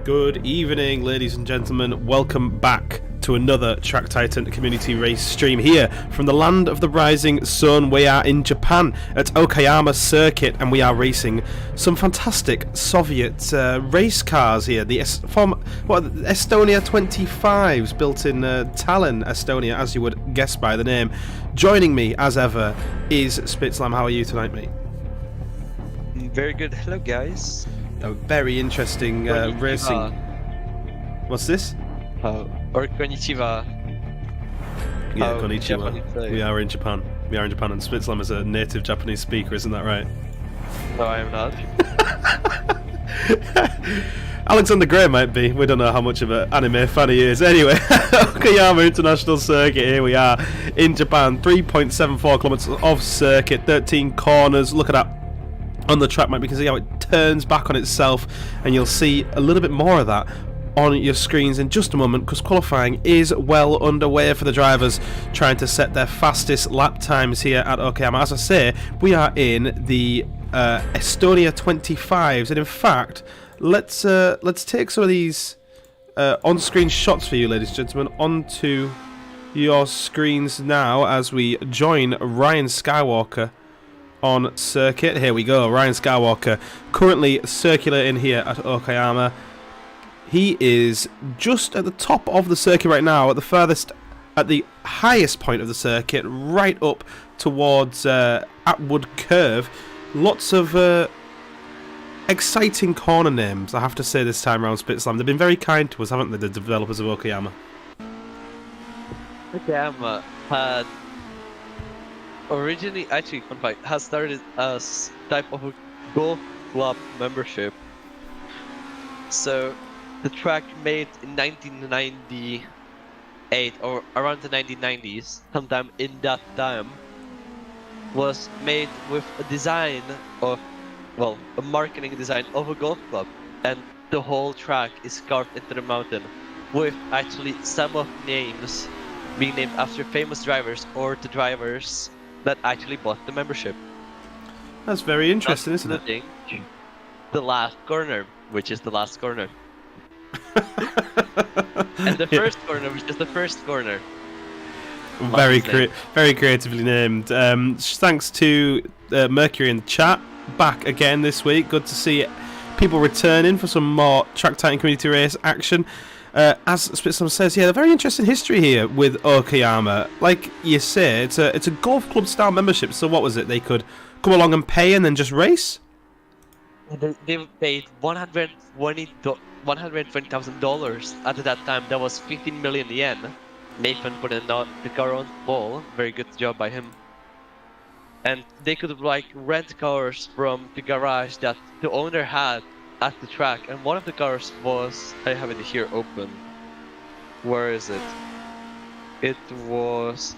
Good evening, ladies and gentlemen. Welcome back to another Track Titan community race stream here from the land of the rising sun. We are in Japan at Okayama circuit, and we are racing some fantastic Soviet race cars here. The Estonia 25s, built in Tallinn, Estonia, as you would guess by the name. Joining me, as ever, is Spitzlam. How are you tonight, mate? Very good. Hello, guys. A very interesting racing. What's this? Or konnichiwa. Yeah, konnichiwa. We are in Japan. And Spitzlam is a native Japanese speaker, isn't that right? No, I am not. Alexander Gray might be. We don't know how much of an anime fan he is. Anyway, Okayama International Circuit. Here we are in Japan. 3.74 kilometers of circuit, 13 corners. Look at that. On the track map, you can see how it turns back on itself, and you'll see a little bit more of that on your screens in just a moment, because qualifying is well underway for the drivers trying to set their fastest lap times here at Okayama. As I say, we are in the Estonia 25s, and in fact, let's take some of these on-screen shots for you, ladies and gentlemen, onto your screens now as we join Ryan Skywalker on circuit. Here we go. Ryan Skywalker currently circulating here at Okayama. He is just at the top of the circuit right now, at the highest point of the circuit, right up towards Atwood Curve. Lots of exciting corner names, I have to say, this time around, Spitzlam. They've been very kind to us, haven't they, the developers of Okayama? Okayama had originally, actually, fun fact, has started as type of a golf club membership. So the track made in 1998 or around the 1990s, sometime in that time, was made with a design of, well, a marketing design of a golf club, and the whole track is carved into the mountain, with actually some of names being named after famous drivers or the drivers that actually bought the membership. That's very interesting, isn't it? The last corner, which is the last corner. And the first corner, which is the first corner. Very creatively named. Thanks to Mercury in the chat. Back again this week. Good to see people returning for some more Track Titan community race action. As Spitzlam says, yeah, a very interesting history here with Okayama. Like you say, it's a golf club style membership. So what was it? They could come along and pay and then just race? They paid $120,000 at that time. That was 15 million yen. Nathan put in the car on ball. Very good job by him. And they could rent cars from the garage that the owner had at the track, and one of the cars was, I have it here open. Where is it? It was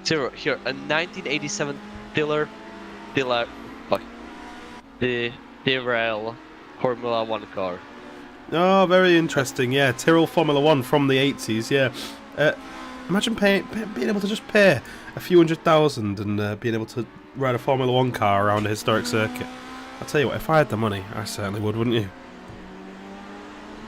here, a 1987 the Tyrrell Formula 1 car. Oh, very interesting. Yeah, Tyrrell Formula 1 from the 80s. Yeah. Imagine being able to just pay a few $100,000 and being able to ride a Formula 1 car around a historic circuit. I'll tell you what, if I had the money, I certainly would, wouldn't you?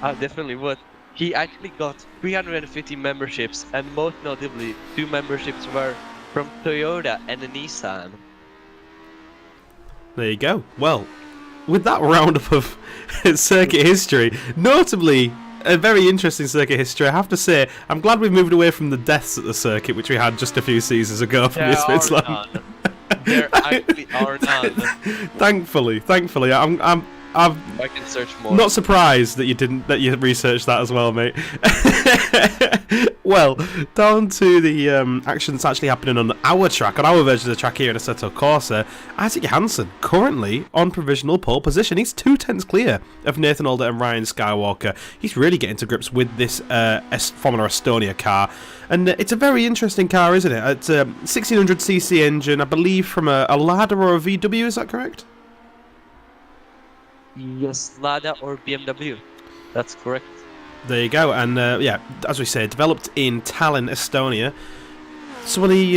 I definitely would. He actually got 350 memberships, and most notably, 2 memberships were from Toyota and Nissan. There you go. Well, with that roundup of circuit history, notably a very interesting circuit history, I have to say, I'm glad we've moved away from the deaths at the circuit, which we had just a few seasons ago from this Spitzlam. There actually are none. Thankfully, I can search more. Not surprised that you researched that as well, mate. Well, down to the action that's actually happening on our track, on our version of the track here in Assetto Corsa. Isaac Johansson currently on provisional pole position. He's 2/10 clear of Nathan Alder and Ryan Skywalker. He's really getting to grips with this Formula Estonia car. And it's a very interesting car, isn't it? It's a 1600cc engine, I believe, from a Lada or a VW, is that correct? Yes, Lada or BMW. That's correct. There you go. And yeah, as we say, developed in Tallinn, Estonia. Some of the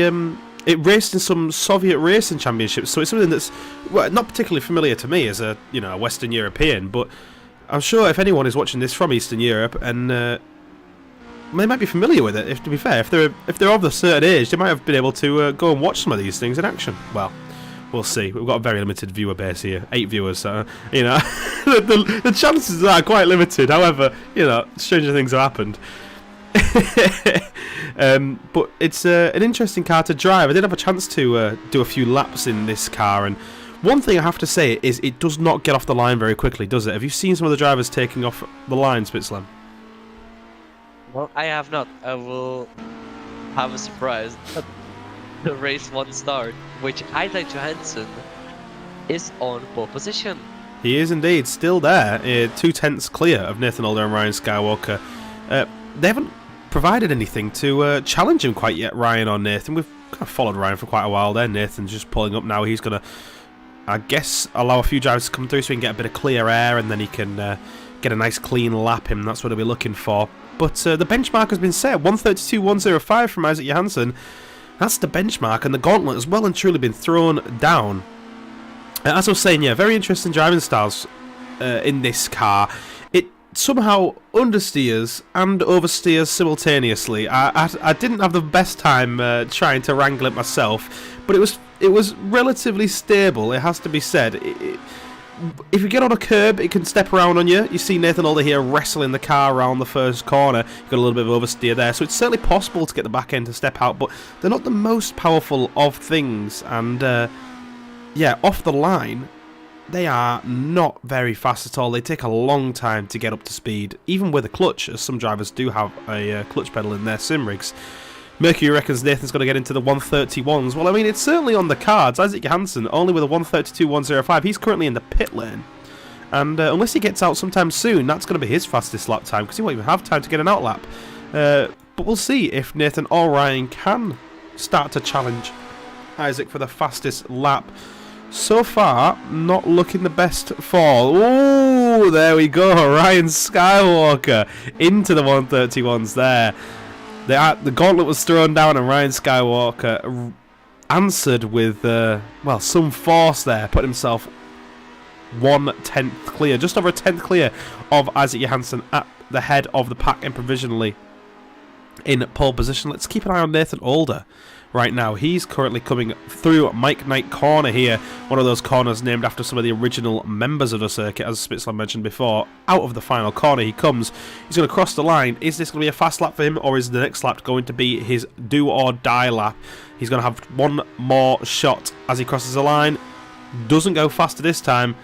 it raced in some Soviet racing championships, so it's something that's not particularly familiar to me as a Western European, but I'm sure if anyone is watching this from Eastern Europe, and they might be familiar with it. If to be fair, if they're of a certain age, they might have been able to go and watch some of these things in action. Well, we'll see. We've got a very limited viewer base here, 8 viewers. So you know, the chances are quite limited. However, you know, stranger things have happened. But it's an interesting car to drive. I did have a chance to do a few laps in this car, and one thing I have to say is it does not get off the line very quickly, does it? Have you seen some of the drivers taking off the line, Spitzlam? Well, I have not. I will have a surprise. The race 1 start, which Isaac Johansson is on pole position. He is indeed still there, 2/10 clear of Nathan Older and Ryan Skywalker. They haven't provided anything to challenge him quite yet, Ryan or Nathan. We've kind of followed Ryan for quite a while there. Nathan's just pulling up now. He's going to, I guess, allow a few drivers to come through so he can get a bit of clear air, and then he can get a nice clean lap in. That's what he'll be looking for. But the benchmark has been set, 1:32.105 from Isaac Johansson. That's the benchmark, and the gauntlet has well and truly been thrown down. As I was saying, yeah, very interesting driving styles in this car. It somehow understeers and oversteers simultaneously. I didn't have the best time trying to wrangle it myself, but it was relatively stable, it has to be said. If you get on a curb, it can step around on you. You see Nathan Older here wrestling the car around the first corner. You've got a little bit of oversteer there, so it's certainly possible to get the back end to step out, but they're not the most powerful of things, and yeah, off the line, they are not very fast at all. They take a long time to get up to speed, even with a clutch, as some drivers do have a clutch pedal in their sim rigs. Mercury reckons Nathan's going to get into the 131s. Well, I mean, it's certainly on the cards. Isaac Johansson, only with a 132.105. He's currently in the pit lane. And unless he gets out sometime soon, that's going to be his fastest lap time, because he won't even have time to get an out lap. But we'll see if Nathan or Ryan can start to challenge Isaac for the fastest lap. So far, not looking the best for... Ooh, there we go. Ryan Skywalker into the 131s there. The gauntlet was thrown down, and Ryan Skywalker answered with, well, some force there. Put himself 1/10 clear, just over a 10th clear of Isaac Johansson at the head of the pack and provisionally in pole position. Let's keep an eye on Nathan Older right now. He's currently coming through Mike Knight Corner here, one of those corners named after some of the original members of the circuit, as Spitzler mentioned before. Out of the final corner he comes. He's going to cross the line. Is this going to be a fast lap for him, or is the next lap going to be his do or die lap? He's going to have one more shot as he crosses the line. Doesn't go faster this time.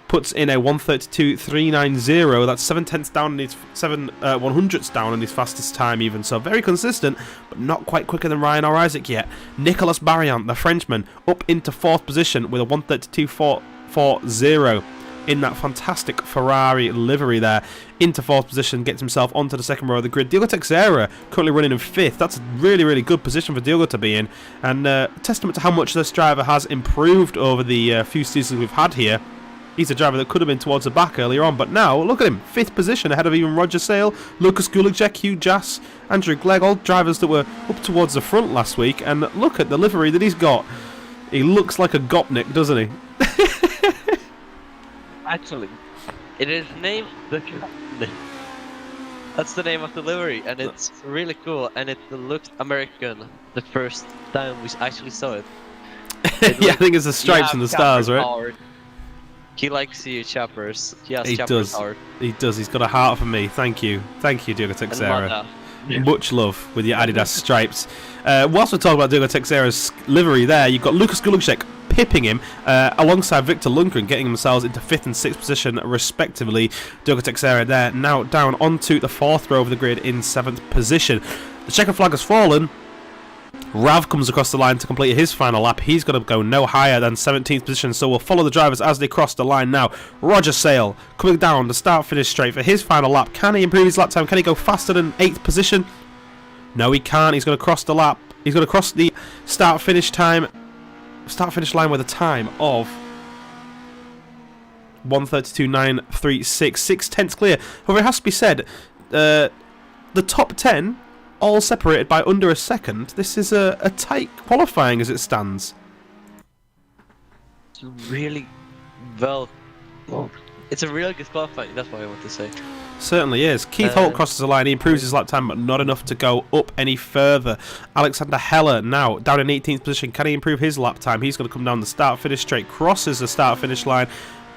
Puts in a 1:32.390. That's 7/10ths down, and his 100ths down in his fastest time even. So very consistent, but not quite quicker than Ryan or Isaac yet. Nicolas Barriant, the Frenchman, up into 4th position with a 1:32.440 in that fantastic Ferrari livery there. Into 4th position, gets himself onto the 2nd row of the grid. Diogo Teixeira currently running in 5th. That's a really, really good position for Diogo to be in, and testament to how much this driver has improved over the few seasons we've had here. He's a driver that could have been towards the back earlier on, but now, look at him, 5th position ahead of even Roger Sale, Lucas Gulacek, Hugh Jass, Andrew Glegg, all drivers that were up towards the front last week, and look at the livery that he's got. He looks like a Gopnik, doesn't he? Actually, it is named the... That's the name of the livery, and it's really cool, and it looks American the first time we actually saw it. Yeah, I think it's the stripes and the stars, right? Powered. He likes you, choppers. He does. Powered. He does. He's got a heart for me. Thank you, Diogo Teixeira. Much love with your Adidas stripes. Whilst we're talking about Diogo Teixeira's livery there, you've got Lucas Gulacek pipping him alongside Victor Lundgren, getting themselves into 5th and 6th position respectively. Diogo Teixeira there now down onto the 4th row of the grid in 7th position. The checker flag has fallen. Rav comes across the line to complete his final lap. He's going to go no higher than 17th position, so we'll follow the drivers as they cross the line now. Roger Sale coming down the start-finish straight for his final lap. Can he improve his lap time? Can he go faster than 8th position? No, he can't. He's going to cross the lap. He's going to cross the start-finish line with a time of 1:32.936, 6/10ths clear. However, it has to be said, the top 10 all separated by under a second. This is a tight qualifying as it stands. It's really well It's a really good qualifying, that's what I want to say. Certainly is. Keith Holt crosses the line. He improves his lap time, but not enough to go up any further. Alexander Heller now down in 18th position. Can he improve his lap time? He's going to come down the start-finish straight, crosses the start-finish line,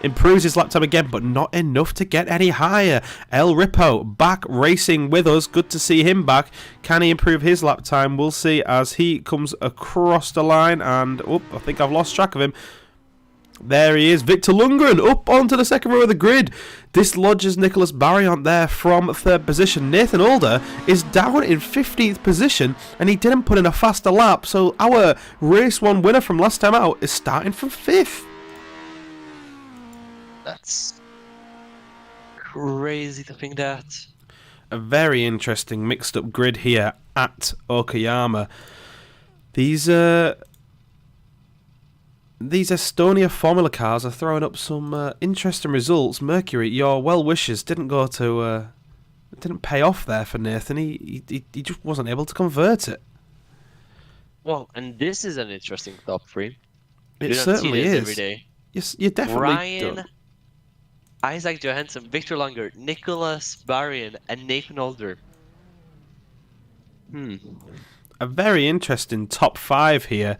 improves his lap time again, but not enough to get any higher. El Ripo back racing with us. Good to see him back. Can he improve his lap time? We'll see as he comes across the line. And, I think I've lost track of him. There he is, Victor Lundgren up onto the second row of the grid. Dislodges Nicholas Barriant there from third position. Nathan Older is down in 15th position and he didn't put in a faster lap. So our race 1 winner from last time out is starting from 5th. That's crazy to think that. A very interesting mixed up grid here at Okayama. These Estonia Formula cars are throwing up some interesting results. Mercury, your well wishes didn't pay off there for Nathan. He just wasn't able to convert it. Well, and this is an interesting top 3. It you don't certainly see this is. every day. Yes, you definitely Ryan, don't. Isaac Johansson, Victor Lunger, Nicholas Barrian, and Nathan Older. A very interesting top 5 here.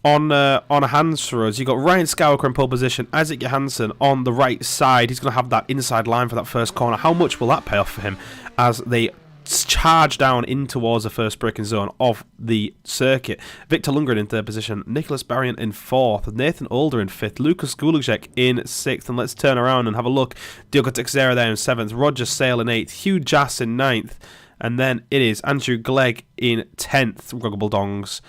On hands for us, you've got Ryan Skywalker in pole position, Isaac Johansson on the right side. He's going to have that inside line for that first corner. How much will that pay off for him as they charge down in towards the first braking zone of the circuit? Victor Lundgren in third position, Nicholas Barriant in fourth, Nathan Older in fifth, Lucas Gulacek in sixth, and let's turn around and have a look. Diogo Teixeira there in seventh, Roger Sale in eighth, Hugh Jass in ninth, and then it is Andrew Glegg in 10th. Ruggable Dongs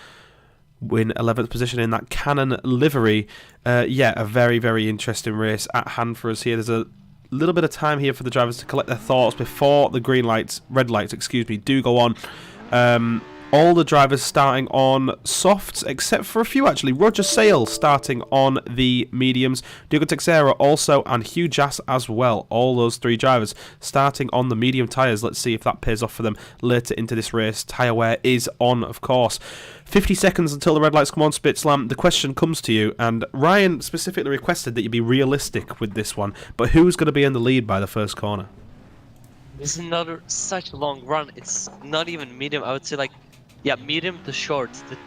in 11th position in that Canon livery. A very, very interesting race at hand for us here. There's a little bit of time here for the drivers to collect their thoughts before the red lights, do go on. All the drivers starting on softs, except for a few actually. Roger Sale starting on the mediums. Diogo Teixeira also, and Hugh Jass as well. All those 3 drivers starting on the medium tyres. Let's see if that pays off for them later into this race. Tyre wear is on, of course. 50 seconds until the red lights come on, Spitzlam. The question comes to you, and Ryan specifically requested that you be realistic with this one, but who's going to be in the lead by the first corner? This is another such a long run. It's not even medium. I would say medium to short. The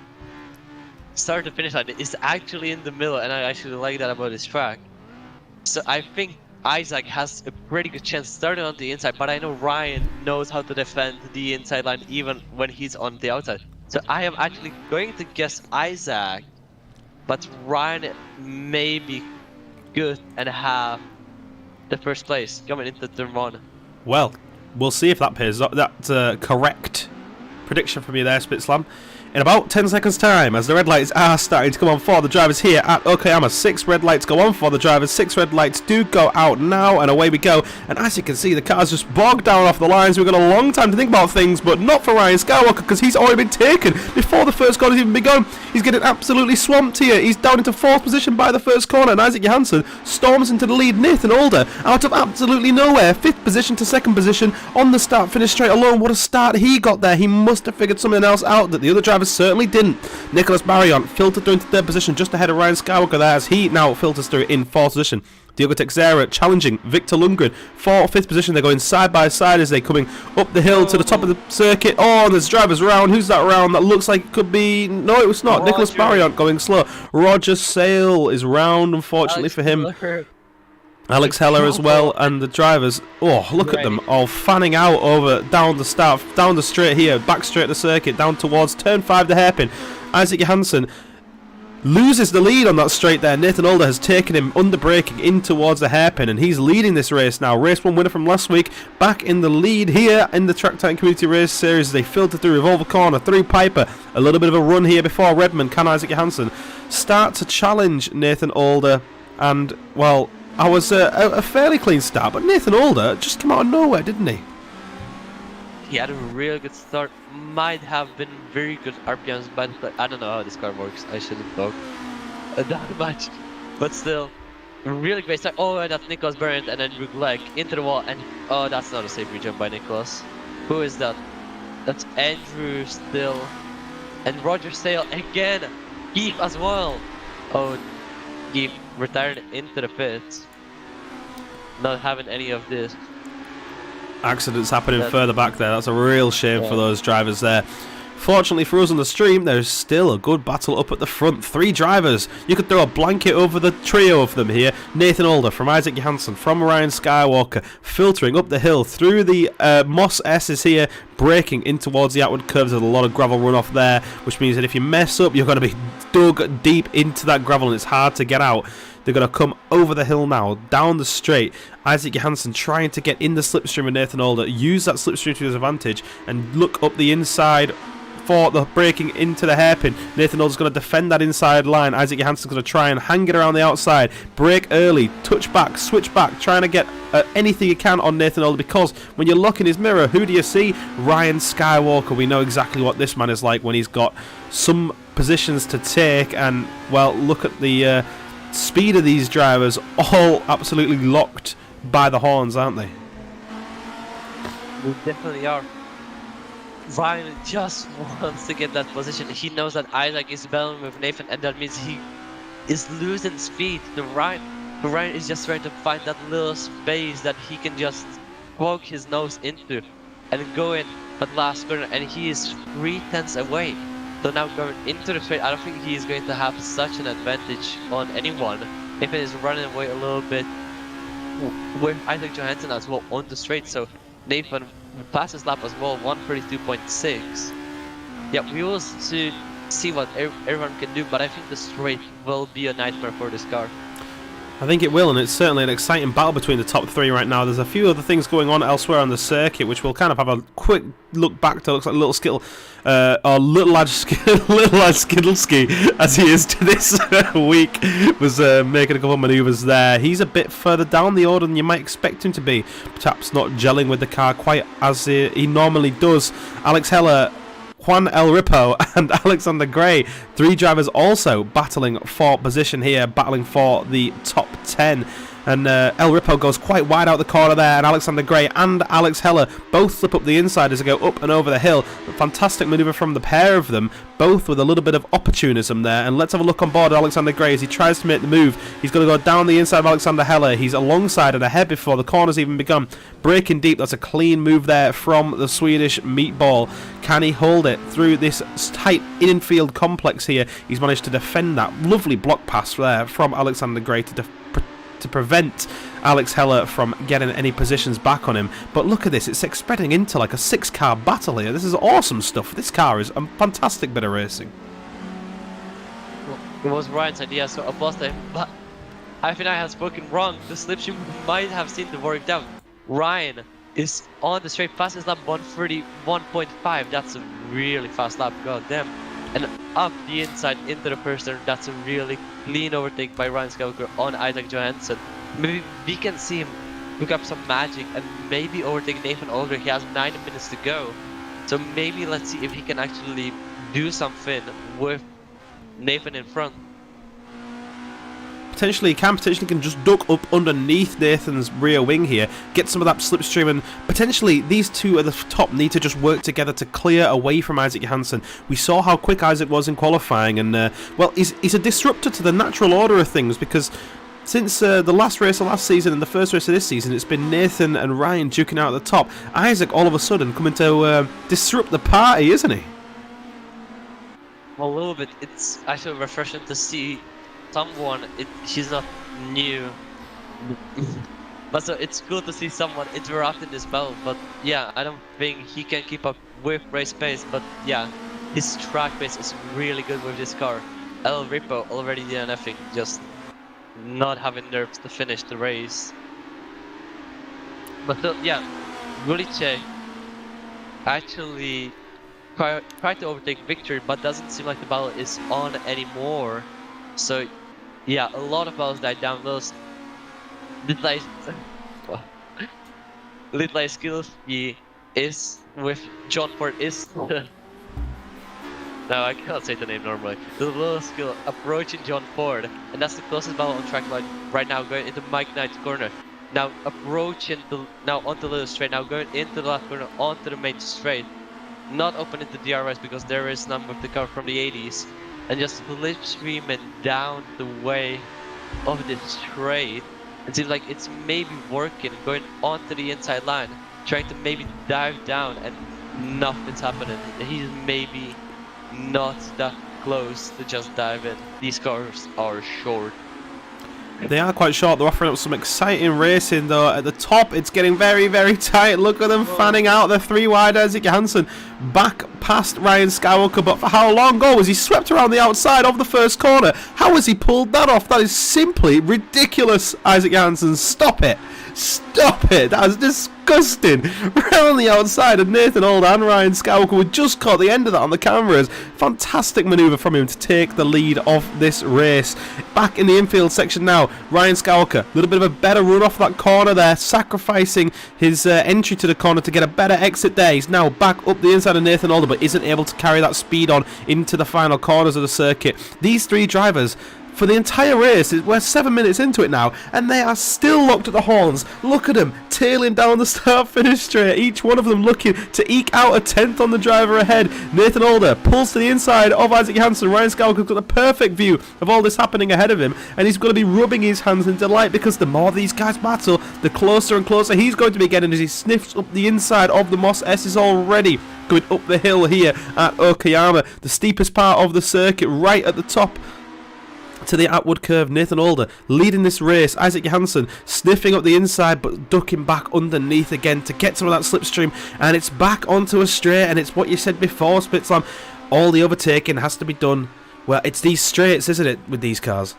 start to finish line is actually in the middle, and I actually like that about this track. So I think Isaac has a pretty good chance starting on the inside, but I know Ryan knows how to defend the inside line even when he's on the outside. So I am actually going to guess Isaac, but Ryan may be good and have the first place coming into turn 1. Well, we'll see if that pays off. That's correct prediction from you there, Spitzlam. In about 10 seconds time, as the red lights are starting to come on for the drivers here at Okayama. 6 red lights go on for the drivers, 6 red lights do go out now, and away we go. And as you can see, the cars just bogged down off the lines. We've got a long time to think about things, but not for Ryan Skywalker, because he's already been taken before the first corner's even begun. He's getting absolutely swamped here. He's down into 4th position by the first corner, and Isaac Johansson storms into the lead. Nathan Older, out of absolutely nowhere, 5th position to 2nd position on the start-finish straight alone. What a start he got there. He must have figured something else out that the other drivers certainly didn't. Nicholas Barriant filtered through into 3rd position, just ahead of Ryan Skywalker there, as he now filters through in 4th position. Diogo Teixeira challenging Victor Lundgren for 5th position. They're going side by side as they're coming up the hill to the top of the circuit. Oh, and there's drivers around. Who's that around? That looks like it could be... No, it was not. Roger. Nicholas Barriant going slow. Roger Sale is round, unfortunately for him. Alex Heller as well, and the drivers, look at them all fanning out over down the straight here, back straight the circuit, down towards turn 5, the hairpin. Isaac Johansson loses the lead on that straight there. Nathan Older has taken him under braking in towards the hairpin, and he's leading this race now. Race 1 winner from last week, back in the lead here in the Track Time Community Race Series. They filter through Revolver Corner, through Piper. A little bit of a run here before Redmond. Can Isaac Johansson start to challenge Nathan Older? And, well, I was a fairly clean start, but Nathan Older just came out of nowhere, didn't he? He had a really good start. Might have been very good RPMs, but I don't know how this car works. I shouldn't talk that much. But still, really great start. Oh, and that's Nicholas Barriant and Andrew Glegg into the wall. And oh, that's not a safe regen by Nicholas. Who is that? That's Andrew still. And Roger Sale again. Keith as well. Oh, Keith retired into the pits. not having any of this. Accidents happening further back there. That's a real shame for those drivers there. Fortunately for us on the stream, there's still a good battle up at the front. 3 drivers. You could throw a blanket over the trio of them here. Nathan Alder from Isaac Johansson, from Ryan Skywalker, filtering up the hill through the Moss S's here, braking in towards the outward curves. There's a lot of gravel runoff there, which means that if you mess up, you're going to be dug deep into that gravel and it's hard to get out. They're going to come over the hill now, down the straight. Isaac Johansson trying to get in the slipstream with Nathan Alder, use that slipstream to his advantage and look up the inside for the braking into the hairpin. Nathan Alder's going to defend that inside line. Isaac Johansson's going to try and hang it around the outside, brake early, touch back, switch back, trying to get anything you can on Nathan Alder, because when you look in his mirror, who do you see? Ryan Skywalker. We know exactly what this man is like when he's got some positions to take, and well, look at the speed of these drivers, all absolutely locked by the horns, aren't they? We definitely are. Ryan just wants to get that position. He knows that Isaac is battling with Nathan, and that means he is losing speed to Ryan. Ryan is just trying to find that little space that he can just poke his nose into and go in that last corner, and he is 3/10 away. So now going into the straight, I don't think he is going to have such an advantage on anyone. Nathan is running away a little bit with Isaac Johansson as well on the straight, so Nathan passes lap as well, 132.6. Yeah, we will soon see what everyone can do, but I think the straight will be a nightmare for this car. I think it will, and it's certainly an exciting battle between the top 3 right now. There's a few other things going on elsewhere on the circuit, which we'll kind of have a quick look back to. Looks like Little Skittle, or Little Lad Skiddleski, as he is to this week, was making a couple of manoeuvres there. He's a bit further down the order than you might expect him to be, perhaps not gelling with the car quite as he normally does. Alex Heller, Juan El Ripo and Alexander Gray, 3 drivers also battling for position here, battling for the top 10. And El Ripo goes quite wide out the corner there, and Alexander Gray and Alex Heller both slip up the inside as they go up and over the hill. A fantastic manoeuvre from the pair of them, both with a little bit of opportunism there. And let's have a look on board Alexander Gray as he tries to make the move. He's going to go down the inside of Alexander Heller. He's alongside and ahead before the corner's even begun. Braking deep, that's a clean move there from the Swedish meatball. Can he hold it through this tight infield complex here? He's managed to defend that lovely block pass there from Alexander Gray to prevent Alex Heller from getting any positions back on him. But look at this, it's spreading into like a 6-car battle here. This is awesome stuff. This car is a fantastic bit of racing. Well, it was Ryan's idea, so I lost him, but I think I have spoken wrong. The slipstream might have seen the work down. Ryan is on the straight, fastest lap 131.5. That's a really fast lap, goddamn. And up the inside into the first turn, that's a really clean overtake by Ryan Skywalker on Isaac Johansson. Maybe we can see him pick up some magic and maybe overtake Nathan Alder. He has 9 minutes to go. So maybe let's see if he can actually do something with Nathan in front. Potentially he can, just duck up underneath Nathan's rear wing here, get some of that slipstream, and potentially these two at the top need to just work together to clear away from Isaac Johansson. We saw how quick Isaac was in qualifying, and well, he's a disruptor to the natural order of things, because since the last race of last season and the first race of this season, it's been Nathan and Ryan duking out at the top. Isaac all of a sudden coming to disrupt the party, isn't he? A little bit. It's actually refreshing to see someone, she's not new, but so it's cool to see someone interrupting this battle. But yeah, I don't think he can keep up with race pace, but yeah, his track pace is really good with this car. El Ripo already DNFing, just not having nerves to finish the race. But so, yeah, Gulice actually tried to overtake victory, but doesn't seem like the battle is on anymore. So yeah, a lot of battles died down. Those Litlai Skillsky is with John Ford is no, I cannot say the name normally. The little skill approaching John Ford, and that's the closest battle on track right now, going into Mike Knight's corner. Now approaching onto the little straight, now going into the left corner onto the main straight. Not opening the DRS because there is none with the car from the 80s. And just slipstreaming down the way of this straight. It seems like it's maybe working, going onto the inside line, trying to maybe dive down, and nothing's happening. He's maybe not that close to just dive in. These cars are short. They are quite short. They're offering up some exciting racing though. At the top, it's getting very, very tight. Look at them fanning out. They're 3 wide. Isaac Johansson back past Ryan Skywalker, but for how long? Oh, was he swept around the outside of the first corner? How has he pulled that off? That is simply ridiculous, Isaac Johansson. Stop it. Stop it. That is disgusting. Around the outside, and Nathan Old and Ryan Skywalker would just caught the end of that on the cameras. Fantastic manoeuvre from him to take the lead of this race. Back in the infield section now, Ryan Skywalker, a little bit of a better run off that corner there, sacrificing his entry to the corner to get a better exit there. He's now back up the inside of Nathan Older, but isn't able to carry that speed on into the final corners of the circuit. These 3 drivers, for the entire race, we're 7 minutes into it now, and they are still locked at the horns. Look at them, tailing down the start-finish straight, each one of them looking to eke out a 10th on the driver ahead. Nathan Older pulls to the inside of Isaac Johansson. Ryan Skywalker's got a perfect view of all this happening ahead of him, and he's going to be rubbing his hands in delight, because the more these guys battle, the closer and closer he's going to be getting as he sniffs up the inside of the Moss S's already. Going up the hill here at Okayama, the steepest part of the circuit, right at the top to the upward curve. Nathan Older leading this race. Isaac Johansson sniffing up the inside but ducking back underneath again to get some of that slipstream, and it's back onto a straight, and it's what you said before, Spitzlam. All the overtaking has to be done. Well, it's these straights, isn't it, with these cars?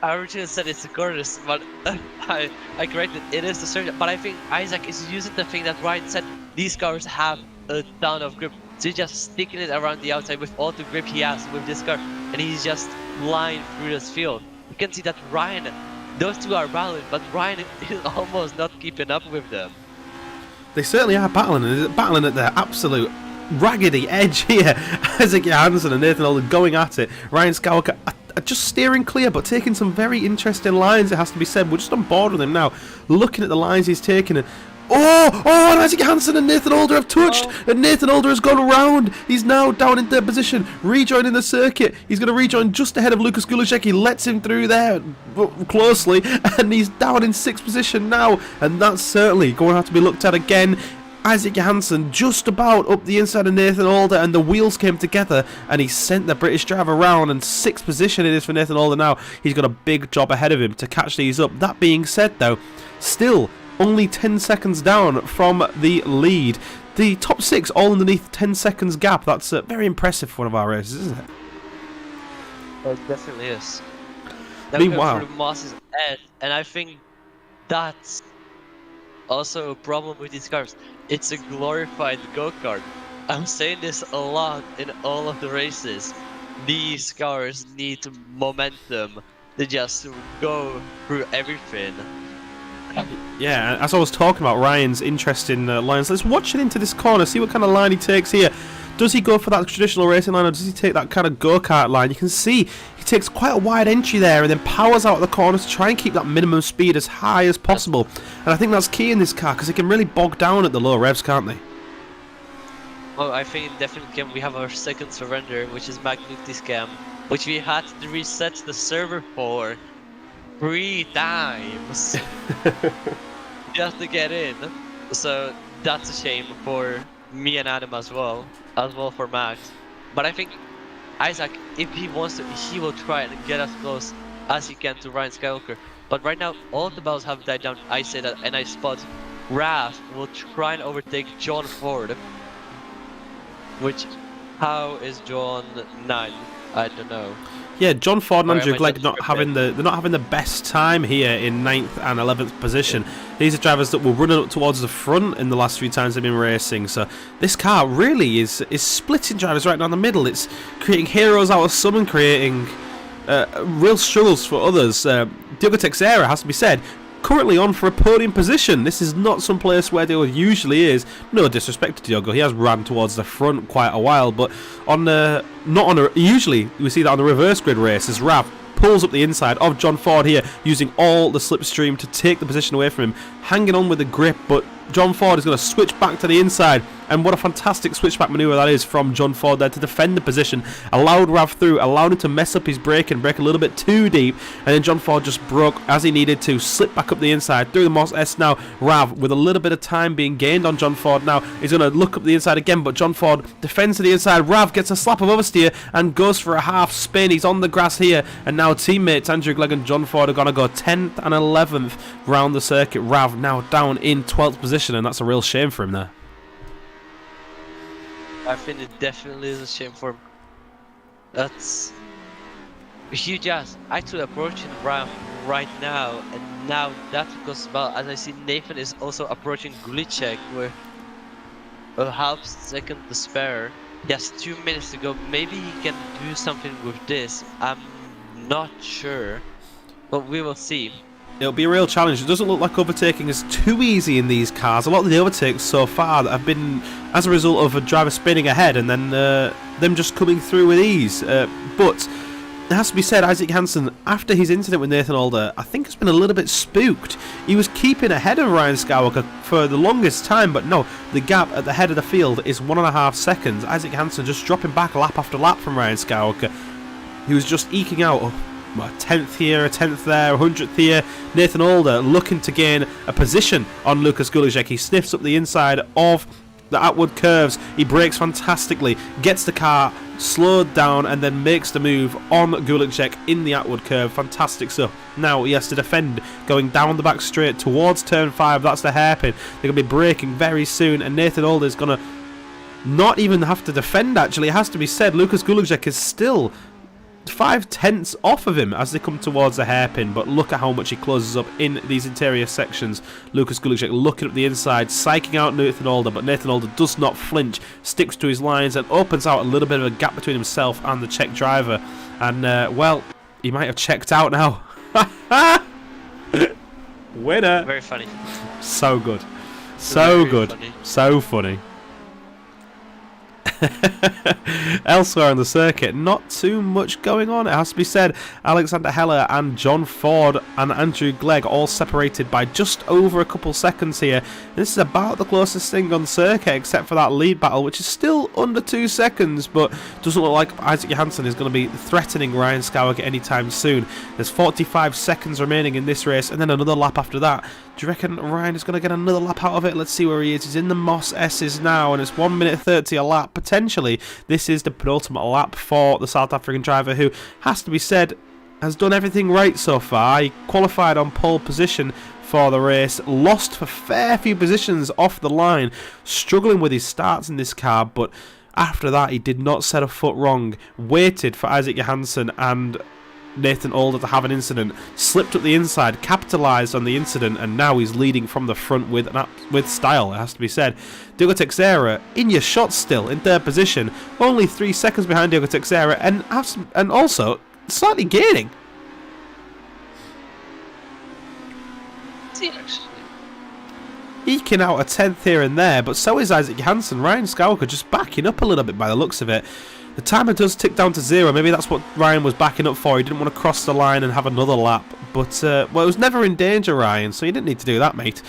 I originally said it's the corners, but I corrected. It is the straight, but I think Isaac is using the thing that Ryan said. These cars have a ton of grip. So he's just sticking it around the outside with all the grip he has with this car, and he's just flying through this field. You can see that Ryan, those 2 are battling, but Ryan is almost not keeping up with them. They certainly are battling at their absolute raggedy edge here. Isaac Johansson and Nathan Older going at it. Ryan Skywalker just steering clear, but taking some very interesting lines, it has to be said. We're just on board with him now, looking at the lines he's taking. And and Isaac Johansson and Nathan Older have touched, and Nathan Older has gone around. He's now down in 3rd position, rejoining the circuit. He's going to rejoin just ahead of Lucas Gulacek. He lets him through there closely, and he's down in 6th position now, and that's certainly going to have to be looked at again. Isaac Johansson just about up the inside of Nathan Older, and the wheels came together, and he sent the British driver around, and 6th position it is for Nathan Older now. He's got a big job ahead of him to catch these up. That being said though, still only 10 seconds down from the lead. The top 6 all underneath 10 seconds gap. That's very impressive for one of our races, isn't it? It definitely is. Meanwhile, Moss's edge, and I think that's also a problem with these cars. It's a glorified go-kart. I'm saying this a lot in all of the races. These cars need momentum to just go through everything. Yeah, as I was talking about Ryan's interesting lines, let's watch it into this corner, see what kind of line he takes here. Does he go for that traditional racing line, or does he take that kind of go-kart line? You can see he takes quite a wide entry there and then powers out of the corner to try and keep that minimum speed as high as possible. And I think that's key in this car, because they can really bog down at the low revs, can't they? Well, I think definitely we have our second surrender, which is Magnetic Scam, which we had to reset the server for 3 times just to get in. So that's a shame for me and Adam as well for Max. But I think Isaac, if he wants to, he will try and get as close as he can to Ryan Skywalker. But right now, all the bells have died down. I say that, and I spot Raph will try and overtake John Ford. Which, how is John 9? I don't know. Yeah, John Ford and Andrew Glegg they're not having the best time here in 9th and 11th position. These are drivers that were running up towards the front in the last few times they've been racing. So this car really is splitting drivers right down the middle. It's creating heroes out of some and creating real struggles for others. Diogo Teixeira, has to be said, currently on for a podium position. This is not some place where Diogo usually is. No disrespect to Diogo, he has ran towards the front quite a while, but on usually we see that on the reverse grid races. Rav pulls up the inside of John Ford here, using all the slipstream to take the position away from him, hanging on with the grip, but John Ford is going to switch back to the inside, and what a fantastic switchback manoeuvre that is from John Ford there to defend the position. Allowed Rav through, allowed him to mess up his brake and brake a little bit too deep, and then John Ford just broke as he needed to, slip back up the inside through the Moss S. Now Rav, with a little bit of time being gained on John Ford now, is going to look up the inside again, but John Ford defends to the inside. Rav gets a slap of oversteer and goes for a half spin. He's on the grass here, and now teammates Andrew Glegg and John Ford are going to go 10th and 11th round the circuit. Rav now down in 12th position, and that's a real shame for him there. I think it definitely is a shame for him. That's a huge ass. Actually approaching Ram right now, and now that goes well. As I see, Nathan is also approaching Gulicek with a half second to spare. He has 2 minutes to go. Maybe he can do something with this. I'm not sure, but we will see. It'll be a real challenge. It doesn't look like overtaking is too easy in these cars. A lot of the overtakes so far that have been as a result of a driver spinning ahead and then them just coming through with ease. But it has to be said, Isaac Hansen, after his incident with Nathan Alder, I think has been a little bit spooked. He was keeping ahead of Ryan Skywalker for the longest time, but no, the gap at the head of the field is 1.5 seconds. Isaac Hansen just dropping back lap after lap from Ryan Skywalker. He was just eking out a 10th here, a 10th there, a 100th here. Nathan Alder looking to gain a position on Lukas Gulicek. He sniffs up the inside of the outward curves. He brakes fantastically, gets the car slowed down, and then makes the move on Gulicek in the outward curve. Fantastic stuff. Now he has to defend going down the back straight towards turn 5. That's the hairpin. They're going to be braking very soon, and Nathan Alder is going to not even have to defend, actually. It has to be said, Lukas Gulicek is still 5/10 off of him as they come towards the hairpin, but look at how much he closes up in these interior sections. Lukas Gulicek looking up the inside, psyching out Nathan Alder, but Nathan Alder does not flinch, sticks to his lines and opens out a little bit of a gap between himself and the Czech driver. And well, he might have checked out now. Winner. Very funny. So good. So Very good. funny. So funny. Elsewhere on the circuit, not too much going on, it has to be said. Alexander Heller and John Ford and Andrew Glegg all separated by just over a couple seconds here. This is about the closest thing on circuit, except for that lead battle, which is still under 2 seconds, but doesn't look like Isaac Johansson is going to be threatening Ryan Skywalker anytime soon. There's 45 seconds remaining in this race, and then another lap after that. Do you reckon Ryan is going to get another lap out of it? Let's see where he is. He's in the Moss S's now, and it's 1 minute 30 a lap. Potentially, this is the penultimate lap for the South African driver, who, has to be said, has done everything right so far. He qualified on pole position for the race, lost for fair few positions off the line, struggling with his starts in this car, but after that he did not set a foot wrong, waited for Isaac Johansson and Nathan Alder to have an incident, slipped up the inside, capitalised on the incident, and now he's leading from the front with style, it has to be said. Diogo Teixeira in your shot still, in 3rd position, only 3 seconds behind Diogo Teixeira, and also slightly gaining. Eking out a 10th here and there, but so is Isaac Johansson. Ryan Skywalker just backing up a little bit by the looks of it. The timer does tick down to 0. Maybe that's what Ryan was backing up for. He didn't want to cross the line and have another lap. But, well, it was never in danger, Ryan, so you didn't need to do that, mate.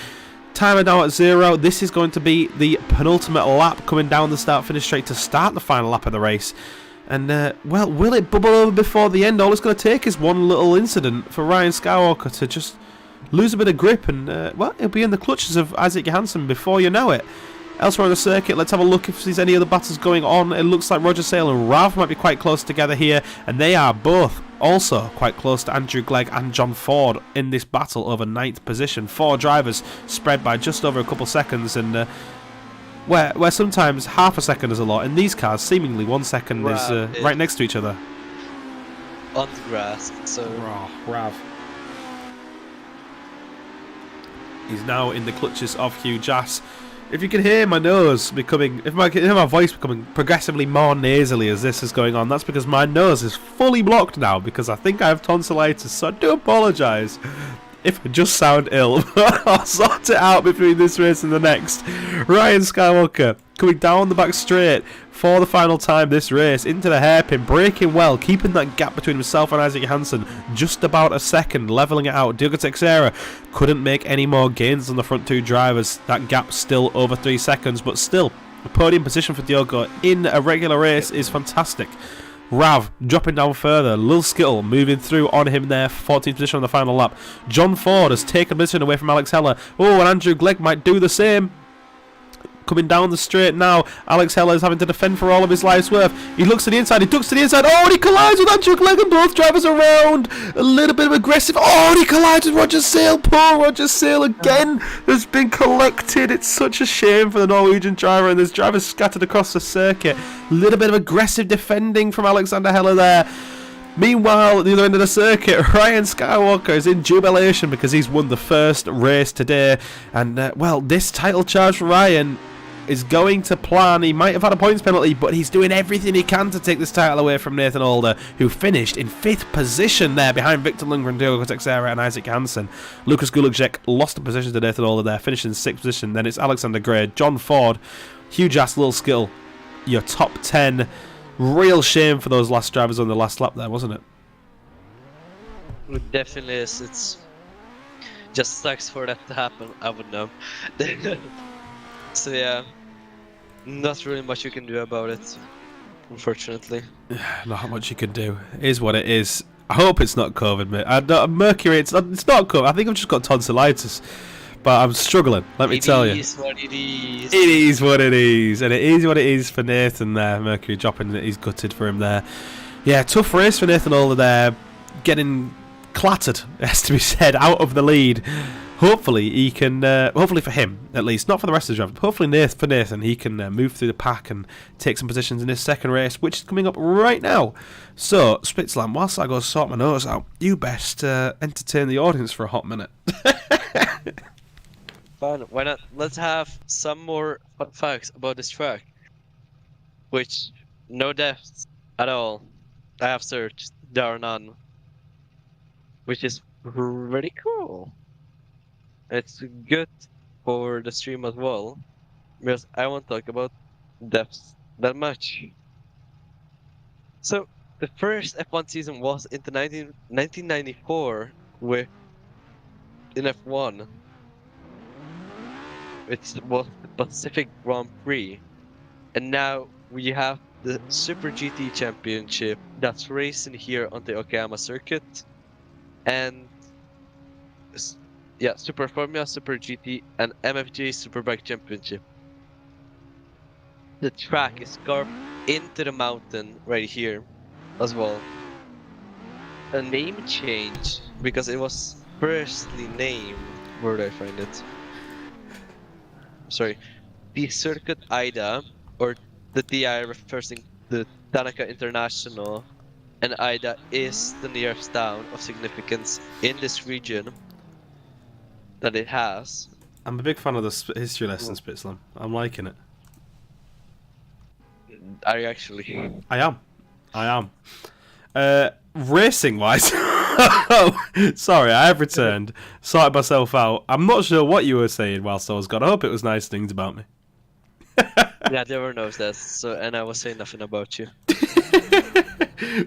Timer now at 0. This is going to be the penultimate lap coming down the start-finish straight to start the final lap of the race. And, well, will it bubble over before the end? All it's going to take is one little incident for Ryan Skywalker to just lose a bit of grip and, well, he'll be in the clutches of Isaac Johansson before you know it. Elsewhere on the circuit, let's have a look if there's any other battles going on. It looks like Roger Sale and Rav might be quite close together here, and they are both also quite close to Andrew Glegg and John Ford in this battle over 9th position. 4 drivers spread by just over a couple seconds, and where sometimes half a second is a lot, in these cars seemingly 1 second is right next to each other. On the grass, so... Rav. He's now in the clutches of Hugh Jass. If you can hear my nose becoming, if I can hear my voice becoming progressively more nasally as this is going on, that's because my nose is fully blocked now because I think I have tonsillitis, so I do apologise if I just sound ill. I'll sort it out between this race and the next. Ryan Skywalker coming down the back straight for the final time this race, into the hairpin, braking well, keeping that gap between himself and Isaac Hansen just about a second, levelling it out. Diogo Teixeira couldn't make any more gains on the front two drivers. That gap still over 3 seconds, but still, the podium position for Diogo in a regular race is fantastic. Rav dropping down further. Lil Skittle moving through on him there, 14th position on the final lap. John Ford has taken position away from Alex Heller. Oh, and Andrew Glegg might do the same. Coming down the straight now, Alex Heller is having to defend for all of his life's worth. He looks to the inside, he ducks to the inside. Oh, and he collides with Andrew Glegg, and both drivers around. A little bit of aggressive. Oh, and he collides with Roger Sale. Poor Roger Sale again has been collected. It's such a shame for the Norwegian driver, and there's drivers scattered across the circuit. A little bit of aggressive defending from Alexander Heller there. Meanwhile, at the other end of the circuit, Ryan Skywalker is in jubilation because he's won the first race today. And, well, this title charge for Ryan is going to plan. He might have had a points penalty, but he's doing everything he can to take this title away from Nathan Alder, who finished in 5th position there behind Victor Lundgren, Diogo Teixeira and Isaac Hansen. Lucas Gulagzek lost the position to Nathan Alder there, finished in 6th position. Then it's Alexander Gray, John Ford, huge ass Lil Skittle, your top 10. Real shame for those last drivers on the last lap there, wasn't it? It definitely is. It's just sucks for that to happen. I would know. So yeah, not really much you can do about it, unfortunately. Not much you can do. It is what it is. I hope it's not COVID, mate. Mercury, it's not COVID. I think I've just got tonsillitis, but I'm struggling. Let me tell you. It is what it is. It is what it is, and it is what it is for Nathan there. Mercury dropping it. He's gutted for him there. Yeah, tough race for Nathan Alder there, getting clattered, has to be said, out of the lead. Hopefully he can, hopefully for him at least, not for the rest of the drivers, but hopefully for Nathan he can move through the pack and take some positions in his second race, which is coming up right now. So, Spitzlam, whilst I go sort my nose out, you best entertain the audience for a hot minute. Fine, why not? Let's have some more fun facts about this track. Which, no depths at all. I have searched, there are none. Which is pretty cool. It's good for the stream as well, because I won't talk about depths that much. So, the first F1 season was in 1994 with in F1. It was the Pacific Grand Prix, and now we have the Super GT Championship that's racing here on the Okayama circuit, and yeah, Super Formula, Super GT, and MFG Superbike Championship. The track is carved into the mountain right here as well. A name change because it was firstly named. Where did I find it? Sorry, the Circuit Ida, or the TI refers to the Tanaka International, and Ida is the nearest town of significance in this region that it has. I'm a big fan of the history lesson, Spitzlam. I'm liking it. Are you actually? I am. Racing wise, sorry, I have returned, sorted myself out. I'm not sure what you were saying whilst I was gone. I hope it was nice things about me. Yeah, everyone knows that. So, and I was saying nothing about you.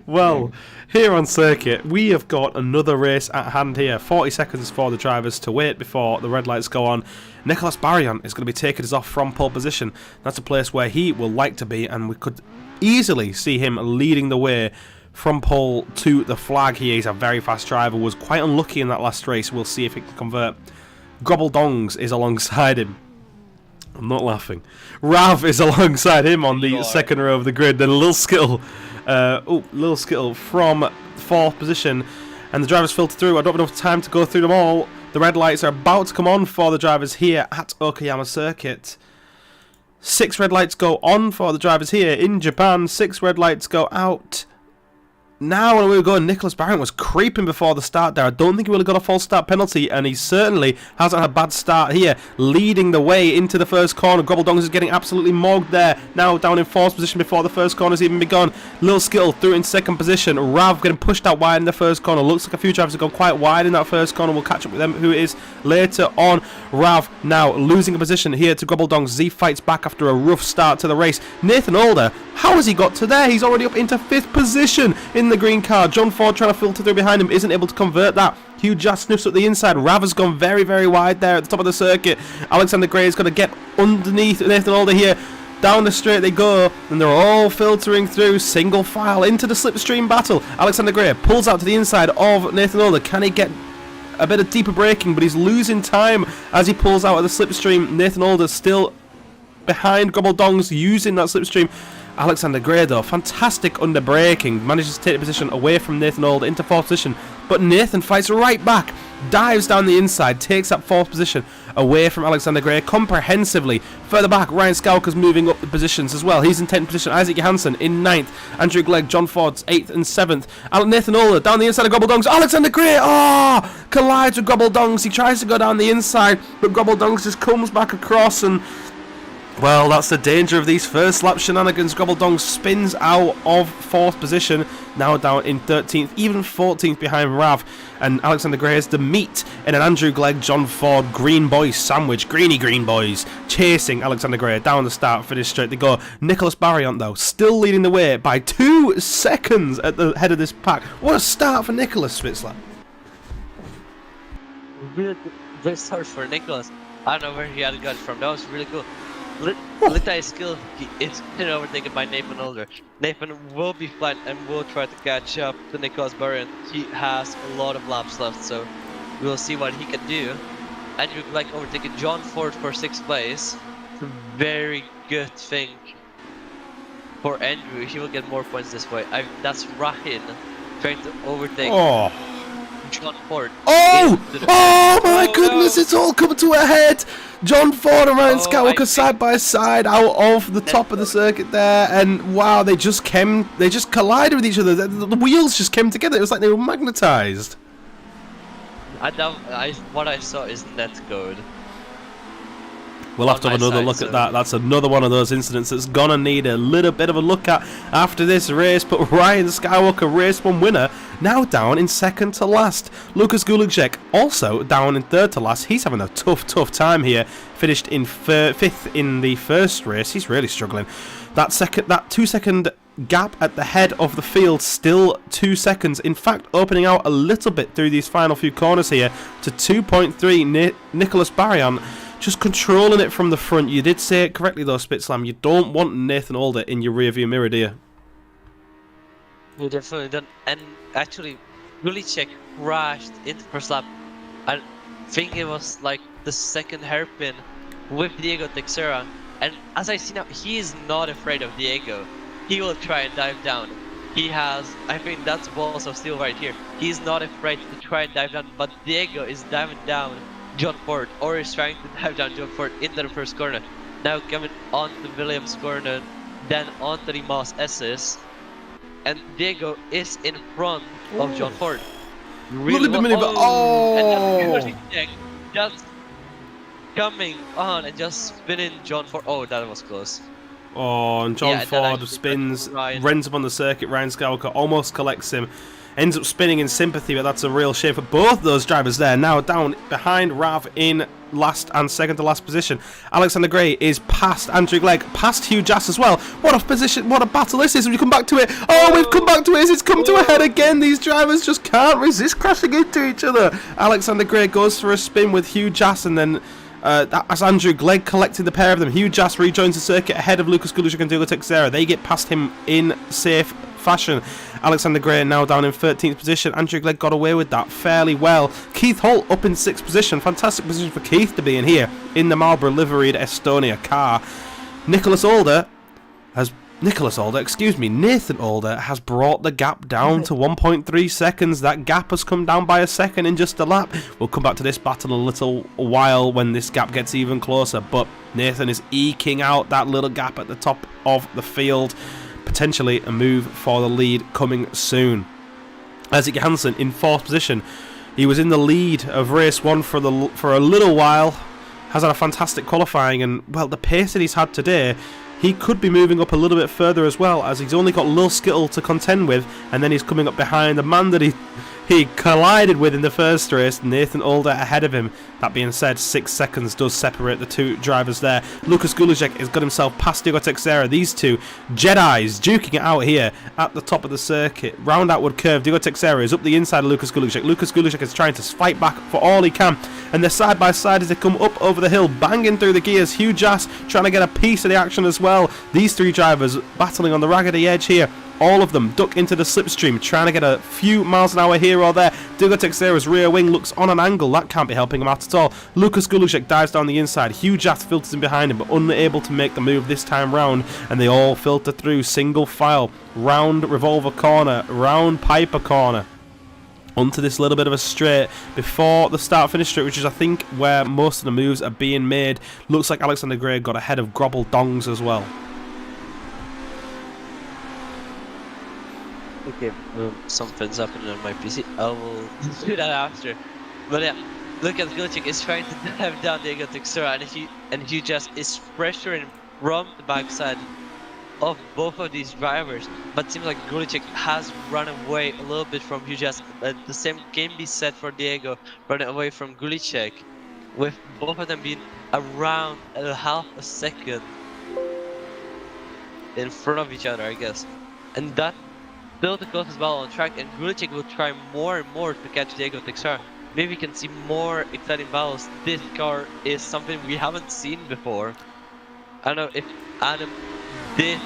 Well, here on circuit, we have got another race at hand here. 40 seconds for the drivers to wait before the red lights go on. Nicolas Barrion is going to be taking us off from pole position. That's a place where he will like to be, and we could easily see him leading the way from pole to the flag. He is a very fast driver, was quite unlucky in that last race. We'll see if he can convert. Gobble Dongs is alongside him. I'm not laughing. Rav is alongside him on the second row of the grid. Then Lil Skittle, Lil Skittle from 4th position, and the drivers filter through. I don't have enough time to go through them all. The red lights are about to come on for the drivers here at Okayama Circuit. 6 red lights go on for the drivers here in Japan. 6 red lights go out now when we were going, Nicholas Barron was creeping before the start there. I don't think he would have got a false start penalty, and he certainly hasn't had a bad start here, leading the way into the first corner. Gobbledongs is getting absolutely mogged there, now down in fourth position before the first corner's even begun. Lil Skittle through in second position. Rav getting pushed out wide in the first corner. Looks like a few drivers have gone quite wide in that first corner. We'll catch up with them, who it is later on. Rav now losing a position here to Gobbledongs. Z fights back after a rough start to the race. Nathan Alder, how has he got to there? He's already up into 5th position in the green car. John Ford trying to filter through behind him, isn't able to convert that. Hugh Jass sniffs up the inside. Rav has gone very, very wide there at the top of the circuit. Alexander Gray is going to get underneath Nathan Alder here. Down the straight they go, and they're all filtering through single file into the slipstream battle. Alexander Gray pulls out to the inside of Nathan Alder. Can he get a bit of deeper braking? But he's losing time as he pulls out of the slipstream. Nathan Alder still behind Gobbledongs using that slipstream. Alexander Gray, though, fantastic under braking, manages to take the position away from Nathan Alder into 4th position, but Nathan fights right back, dives down the inside, takes that 4th position away from Alexander Gray comprehensively. Further back, Ryan Skauker's moving up the positions as well. He's in 10th position. Isaac Johansson in 9th. Andrew Glegg, John Ford's 8th and 7th. Nathan Alder down the inside of Gobbledongs. Alexander Gray, collides with Gobbledongs. He tries to go down the inside, but Gobbledongs just comes back across, and well, that's the danger of these first lap shenanigans. Gobbledongs spins out of 4th position, now down in 13th, even 14th behind Rav. And Alexander Gray is the meat in an Andrew Glegg, John Ford, Green Boys sandwich. Greeny Green Boys chasing Alexander Gray down the start, finish straight they go. Nicholas Barriant, though, still leading the way by 2 seconds at the head of this pack. What a start for Nicholas Spitzler. Really good start for Nicholas. I don't know where he had got it from. That was really cool. Look at his skill. It's been overtaken by Nathan Alder. Nathan will be flat and will try to catch up to Nicholas Barriant. He has a lot of laps left, so we'll see what he can do. Andrew Glegg overtaking John Ford for 6th place. It's a very good thing for Andrew. He will get more points this way. That's Rahin trying to overtake John Ford. Oh my goodness, it's all coming to a head. John Ford and Ryan Skywalker side by side out of the top of the circuit there, and wow, they just collided with each other. The wheels just came together. It was like they were magnetized. What I saw is net code. We'll have to have another look at that. That's another one of those incidents that's gonna need a little bit of a look at after this race. But Ryan Skywalker, race 1 winner, now down in 2nd to last. Lukas Gulacek also down in 3rd to last. He's having a tough time here. Finished in 5th in the first race. He's really struggling. That 2-second gap at the head of the field, still 2 seconds. In fact, opening out a little bit through these final few corners here to 2.3. Nicholas Barriant just controlling it from the front. You did say it correctly though, Spitslam. You don't want Nathan Alder in your rearview mirror, do you? You definitely don't. And actually, Gulacek crashed in the first lap. I think it was like the 2nd hairpin with Diego Teixeira. And as I see now, he is not afraid of Diego. He will try and dive down. He has, I think that's balls of steel right here. He's not afraid to try and dive down, but Diego is diving down John Ford, or is trying to dive down John Ford into the first corner. Now coming on to Williams corner, then on to the Moss S's, and Diego is in front of John Ford. Really and then just coming on and just spinning John Ford. Oh, that was close. Oh, and John Ford spins, runs up on the circuit. Ryan Skywalker almost collects him. Ends up spinning in sympathy, but that's a real shame for both those drivers there. Now down behind Rav in last and 2nd to last position. Alexander Gray is past Andrew Glegg, past Hugh Jass as well. What a position, what a battle this is. When you come back to it, we've come back to it. It's come to a head again. These drivers just can't resist crashing into each other. Alexander Gray goes for a spin with Hugh Jass, and then as Andrew Glegg collecting the pair of them, Hugh Jass rejoins the circuit ahead of Lukas Gulacek and Diego Teixeira. They get past him in safe fashion. Alexander Gray now down in 13th position. Andrew Glegg got away with that fairly well. Keith Holt up in 6th position. Fantastic position for Keith to be in here in the Marlboro liveried Estonia car. Nathan Alder has brought the gap down to 1.3 seconds. That gap has come down by a second in just a lap. We'll come back to this battle in a little while when this gap gets even closer, but Nathan is eking out that little gap at the top of the field. potentially a move for the lead coming soon. Isaac Johansson in 4th position. He was in the lead of race 1 for a little while, has had a fantastic qualifying, and well, the pace that he's had today, he could be moving up a little bit further as well, as he's only got Lil Skittle to contend with, and then he's coming up behind the man that he collided with in the first race, Nathan Older, ahead of him. That being said, 6 seconds does separate the two drivers there. Lukas Gulicek has got himself past Diego Teixeira. These two Jedis duking it out here at the top of the circuit. Round outward curve, Diego Teixeira is up the inside of Lukas Gulicek. Lukas Gulicek is trying to fight back for all he can, and they're side by side as they come up over the hill, banging through the gears. Hugh Jass trying to get a piece of the action as well. These 3 drivers battling on the raggedy edge here. All of them duck into the slipstream, trying to get a few miles an hour here or there. Diego Teixeira's rear wing looks on an angle. That can't be helping him out at all. Lukas Gulicek dives down the inside. Hugh Jass filters in behind him, but unable to make the move this time round. And they all filter through single file. Round Revolver corner, round Piper corner. Onto this little bit of a straight before the start-finish straight, which is, I think, where most of the moves are being made. Looks like Alexander Gray got ahead of Grobble Dongs as well. Okay, something's happening on my PC. I will do that after. But yeah, look at Gulicek is trying to dive down Diego Teixeira, and he just is pressuring from the backside of both of these drivers. But it seems like Gulicek has run away a little bit from Hugh Jass. The same can be said for Diego running away from Gulicek, with both of them being around a half a second in front of each other, I guess. And that still the closest battle on track, and Gulicek will try more and more to catch Diego Teixeira. Maybe we can see more exciting battles. This car is something we haven't seen before. I don't know if Adam did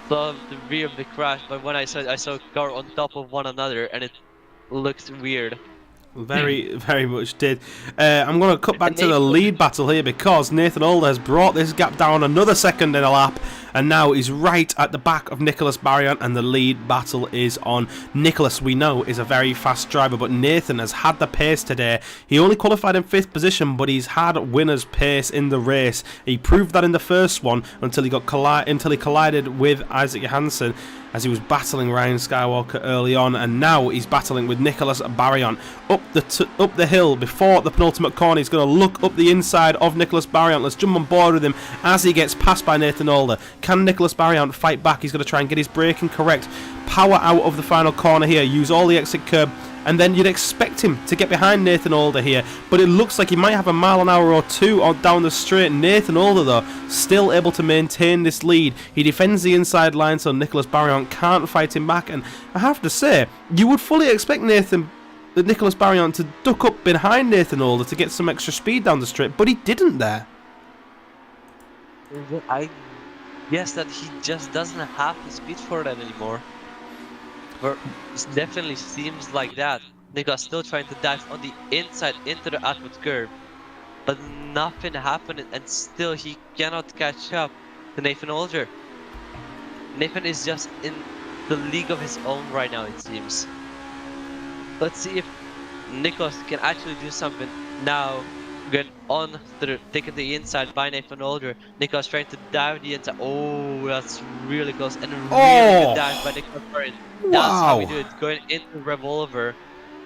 saw the rear of the crash, but when I saw a car on top of one another, and it looks weird. Very, very much did. I'm going to cut back to the lead battle here, because Nathan Older has brought this gap down another second in a lap, and now he's right at the back of Nicholas Barriant, and the lead battle is on. Nicholas, we know, is a very fast driver, but Nathan has had the pace today. He only qualified in 5th position, but he's had winner's pace in the race. He proved that in the first one until he collided with Isaac Johansson, as he was battling Ryan Skywalker early on, and now he's battling with Nicholas Barriant up the hill before the penultimate corner. He's going to look up the inside of Nicholas Barriant. Let's jump on board with him as he gets passed by Nathan Older. Can Nicholas Barriant fight back? He's going to try and get his braking correct. Power out of the final corner here. Use all the exit curb. And then you'd expect him to get behind Nathan Older here, but it looks like he might have a mile an hour or two on down the straight. Nathan Older, though, still able to maintain this lead. He defends the inside line, so Nicholas Barriant can't fight him back. And I have to say, you would fully expect Nicholas Barriant to duck up behind Nathan Older to get some extra speed down the straight, but he didn't there. I guess that he just doesn't have the speed for that anymore. But it definitely seems like that. Nicholas still trying to dive on the inside into the outward curve, but nothing happened, and still he cannot catch up to Nathan Older. Nathan is just in the league of his own right now, it seems. Let's see if Nicholas can actually do something now. Going on to taking the inside by Nathan Older. Nicholas trying to dive the inside. Oh, that's really close, and a really good dive by Nicholas Barriant. That's how we do it, going into Revolver,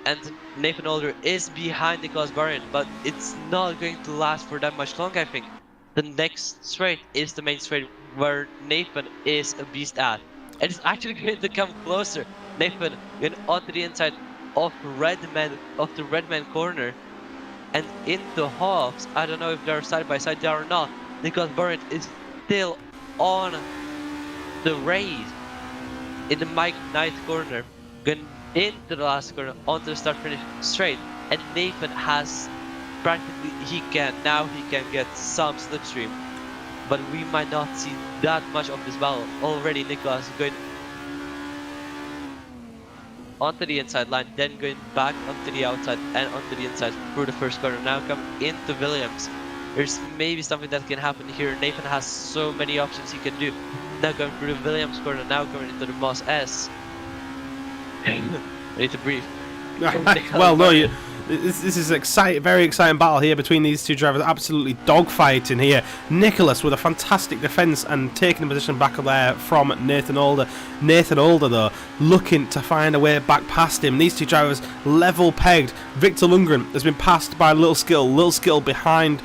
and Nathan Older is behind Nicholas Barriant, but it's not going to last for that much long, I think. The next straight is the main straight where Nathan is a beast at, and it's actually going to come closer. Nathan going onto the inside of the Redman corner, and into Hawks. I don't know if they're side by side, they are not. Nicholas Barriant is still on the race in the Mike Knight corner, going into the last corner onto the start finish straight, and Nathan has practically he can get some slipstream, but we might not see that much of this battle. Already Nicholas going onto the inside line, then going back onto the outside and onto the inside through the first corner. Now come into Williams. There's maybe something that can happen here. Nathan has so many options he can do. Now going through the Williams corner, now going into the Moss S. I need to breathe. Well, no, This is exciting, very exciting battle here between these two drivers. Absolutely dogfighting here. Nicholas with a fantastic defence and taking the position back there from Nathan Alder. Nathan Alder, though, looking to find a way back past him. These two drivers level pegged. Victor Lundgren has been passed by Little Skittle. Little Skittle behind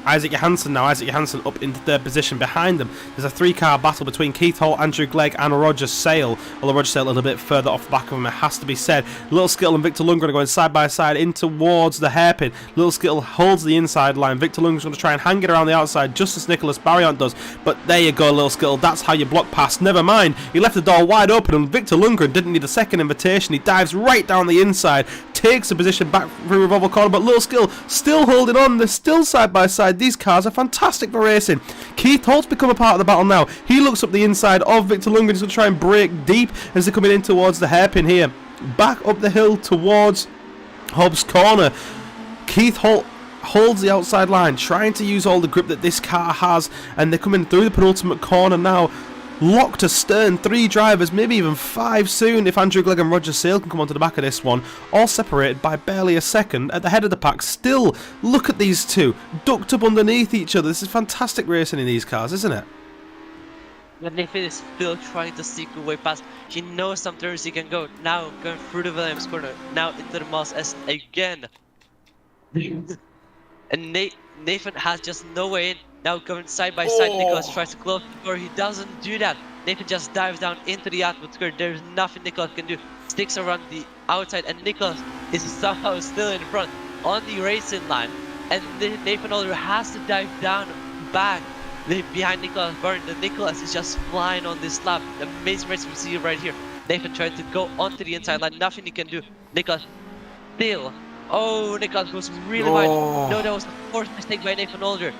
Isaac Johansson now. Isaac Johansson up into third position behind them. There's a three-car battle between Keith Holt, Andrew Glegg and Roger Sale. Although Roger Sale a little bit further off the back of him, it has to be said. Little Skittle and Victor Lundgren are going side by side in towards the hairpin. Little Skittle holds the inside line. Victor Lundgren's going to try and hang it around the outside just as Nicholas Barriant does. But there you go, Little Skittle. That's how you block past. Never mind. He left the door wide open and Victor Lundgren didn't need a second invitation. He dives right down the inside, takes the position back through revolver corner, but Little Skittle still holding on. They're still side by side. These cars are fantastic for racing. Keith Holt's become a part of the battle now. He looks up the inside of Victor Lundgren. He's going to try and break deep as they're coming in towards the hairpin here. Back up the hill towards Hobbs Corner. Keith Holt holds the outside line, trying to use all the grip that this car has, and they're coming through the penultimate corner now. Locked astern, 3 drivers, maybe even 5 soon if Andrew Glegg and Roger Sale can come onto the back of this one. All separated by barely a second at the head of the pack. Still, look at these two, ducked up underneath each other. This is fantastic racing in these cars, isn't it? Nathan is still trying to seek a way past. He knows some turns he can go. Now going through the Williams corner. Now into the Moss S again. And Nathan has just no way in. Now going side by side, Nicholas tries to close the door. He doesn't do that. Nathan just dives down into the atmosphere. There's nothing Nicholas can do. Sticks around the outside, and Nicholas is somehow still in front on the racing line. And Nathan Alder has to dive down back behind Nicholas Byrne. And Nicholas is just flying on this lap. Amazing race we see right here. Nathan trying to go onto the inside line. Nothing he can do. Nicholas still. Oh, Nicholas goes really wide. No, that was a forced mistake by Nathan Alder.